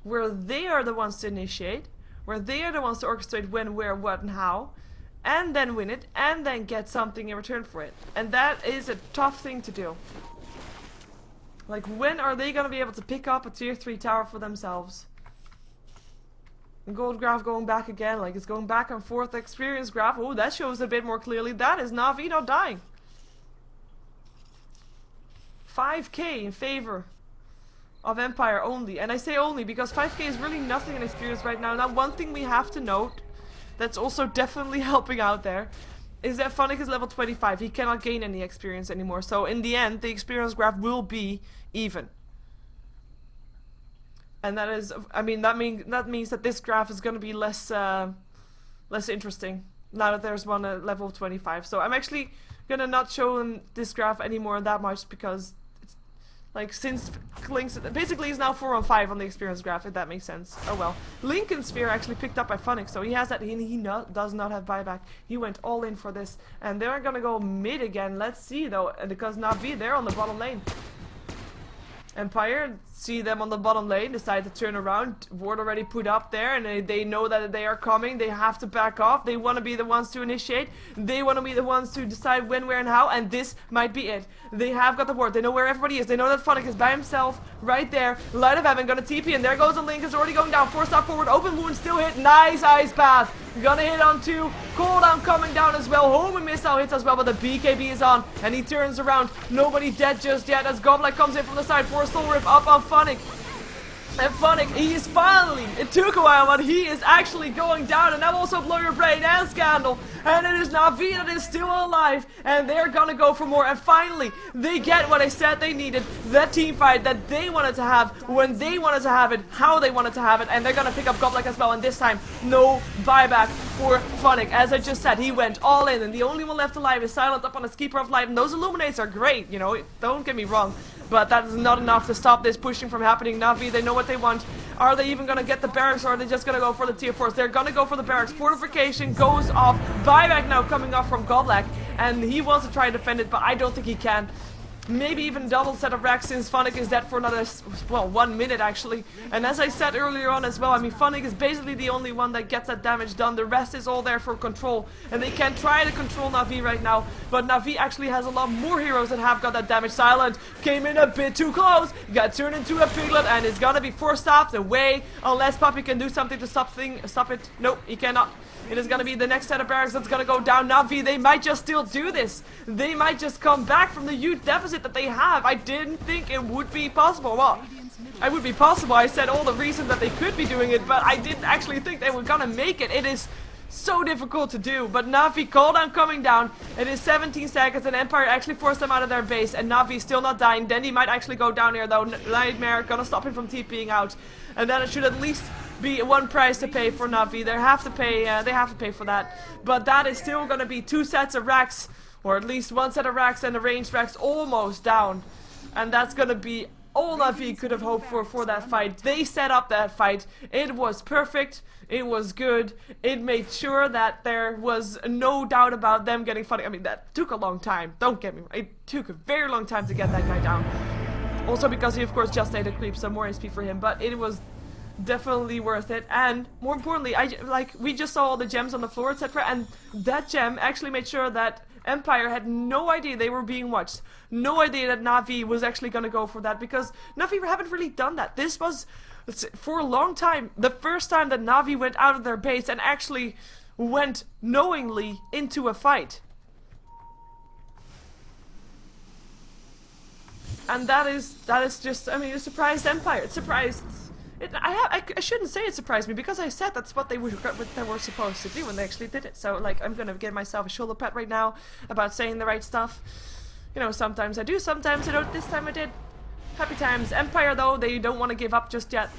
where they are the ones to initiate, where they are the ones to orchestrate when, where, what, and how, and then win it, and then get something in return for it. And that is a tough thing to do. Like, when are they gonna be able to pick up a tier 3 tower for themselves? The gold graph going back again, like it's going back and forth. The experience graph, oh, that shows a bit more clearly. That is Navi not dying. 5k in favor of Empire only. And I say only because 5k is really nothing in experience right now. Now, one thing we have to note that's also definitely helping out there is that Funnick is level 25. He cannot gain any experience anymore. So in the end, the experience graph will be even. And that is, I mean, that means that this graph is going to be less interesting now that there's one at level 25. So I'm actually gonna not show him this graph anymore that much because it's like since Link's basically he's now 4 on 5 on the experience graph, if that makes sense. Oh well. Lincoln Sphere actually picked up by Funnick, so he has that. He does not have buyback. He went all in for this, and they're gonna go mid again. Let's see though, because Navi they're on the bottom lane. Empire see them on the bottom lane, decide to turn around. Ward already put up there, and they know that they are coming. They have to back off. They want to be the ones to initiate. They want to be the ones to decide when, where, and how, and this might be it. They have got the ward. They know where everybody is. They know that Funnick is by himself right there. Light of Heaven gonna TP, and there goes the Link. Is already going down. 4-stop forward. Open wound still hit. Nice ice path. Gonna hit on 2. Cooldown coming down as well. Homing missile hits as well, but the BKB is on, and he turns around. Nobody dead just yet as Goblet comes in from the side. For a soul rip up on Funnick. And Funnick, he is finally, it took a while, but he is actually going down, and now also Blow Your Brain and Scandal, and it is Navi that is still alive, and they're gonna go for more, and finally, they get what I said they needed, that team fight that they wanted to have, when they wanted to have it, how they wanted to have it, and they're gonna pick up Goblet as well, and this time, no buyback for Funnick. As I just said, he went all in, and the only one left alive is Silent up on his Keeper of Light, and those Illuminates are great, you know, don't get me wrong. But that is not enough to stop this pushing from happening. Navi, they know what they want. Are they even going to get the barracks, or are they just going to go for the tier 4s? They're going to go for the barracks. Fortification goes off. Buyback now coming off from Goblet. And he wants to try and defend it, but I don't think he can. Maybe even double set of racks since Funnick is dead for another, well, 1 minute actually. And as I said earlier on as well, I mean, Funnick is basically the only one that gets that damage done. The rest is all there for control. And they can try to control Navi right now. But Navi actually has a lot more heroes that have got that damage. Silent came in a bit too close. Got turned into a piglet and is gonna be force-stopped away. Unless Puppy can do something to stop it. Nope, he cannot. It is going to be the next set of barracks that's going to go down. Navi, they might just still do this. They might just come back from the huge deficit that they have. I didn't think it would be possible. Well, it would be possible. I said all the reasons that they could be doing it, but I didn't actually think they were going to make it. It is so difficult to do. But Navi, cooldown coming down. It is 17 seconds, and Empire actually forced them out of their base, and Navi still not dying. Then he might actually go down here, though. Nightmare going to stop him from TPing out. And then it should at least be one price to pay for Navi. They have to pay for that. But that is still gonna be 2 sets of racks, or at least 1 set of racks and the ranged racks almost down. And that's gonna be all Navi could have hoped for that fight. They set up that fight. It was perfect. It was good. It made sure that there was no doubt about them getting Funnick. I mean, that took a long time. Don't get me wrong. It took a very long time to get that guy down. Also because he of course just ate a creep, so more HP for him. But it was definitely worth it, and more importantly, we just saw all the gems on the floor, etc. And that gem actually made sure that Empire had no idea they were being watched, no idea that Navi was actually gonna go for that, because Navi haven't really done that. This was, for a long time, the first time that Navi went out of their base and actually went knowingly into a fight. And that is just, I mean, it surprised Empire. It surprised. I shouldn't say it surprised me, because I said that's what they were supposed to do when they actually did it. So like, I'm gonna give myself a shoulder pat right now about saying the right stuff. You know, sometimes I do, sometimes I don't. This time I did. Happy times. Empire though, they don't want to give up just yet.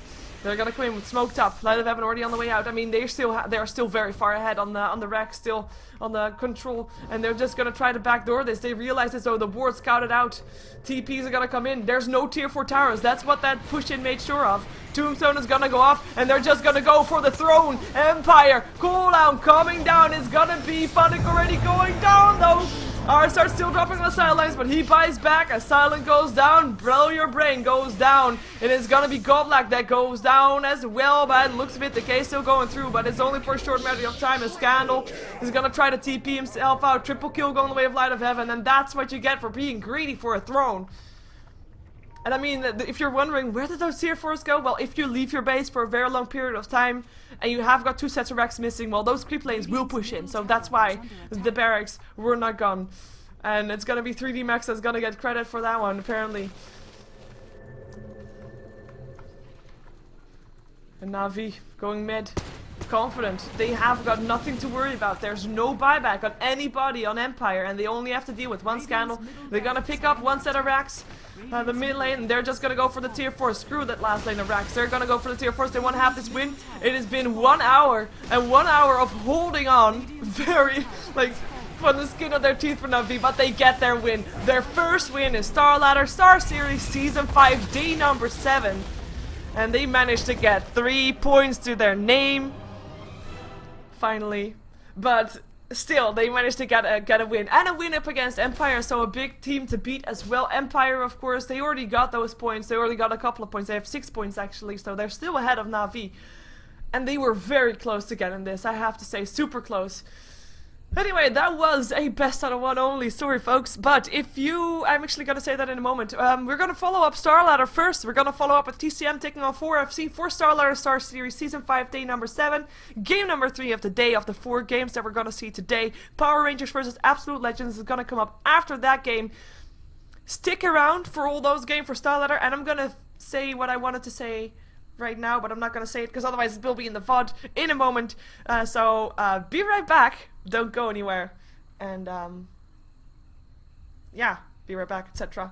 They're gonna come in with smoked up. Light of Heaven already on the way out. I mean, they are still very far ahead on the rack, still on the control, and they're just gonna try to backdoor this. They realize this though. The ward scouted out. TPs are gonna come in. There's no tier 4 towers. That's what that push in made sure of. Tombstone is gonna go off, and they're just gonna go for the throne. Empire cooldown coming down. It's gonna be Funnick already going down though. Arstar still dropping on the sidelines, but he buys back as Silent goes down. Blow Your Brain goes down. It is gonna be Goblet that goes down as well. By the looks of it, the K still going through, but it's only for a short matter of time. A Scandal is gonna try to TP himself out. Triple kill going the way of Light of Heaven, and that's what you get for being greedy for a throne. And I mean, if you're wondering, where did those tier 4s go? Well, if you leave your base for a very long period of time, and you have got 2 sets of racks missing, well, those creep lanes will push in. So that's why the barracks were not gone. And it's gonna be 3D Max that's gonna get credit for that one, apparently. And Navi going mid. Confident. They have got nothing to worry about. There's no buyback on anybody on Empire, and they only have to deal with 1 Scandal. They're gonna pick up 1 set of racks. The mid lane, and they're just gonna go for the tier 4. Screw that last lane of racks. They're gonna go for the tier 4s. They want to have this win. It has been 1 hour, and 1 hour of holding on very, like, on the skin of their teeth for Navi, but they get their win. Their first win in StarLadder Star Series Season 5, day number 7. And they managed to get 3 points to their name. Finally. But still, they managed to get a win. And a win up against Empire, so a big team to beat as well. Empire, of course, they already got those points. They already got a couple of points. They have 6 points actually, so they're still ahead of Navi. And they were very close to getting this, I have to say, super close. Anyway, that was a best out of 1 only, sorry folks, but if you, I'm actually gonna say that in a moment, we're gonna follow up StarLadder first. We're gonna follow up with TCM taking on 4FC for StarLadder Star Series Season 5, day number 7, game number 3 of the day of the 4 games that we're gonna see today. Power Rangers versus Absolute Legends is gonna come up after that game. Stick around for all those games for StarLadder, and I'm gonna say what I wanted to say right now, but I'm not gonna say it because otherwise it will be in the VOD in a moment. So be right back. Don't go anywhere. And yeah, be right back, etc.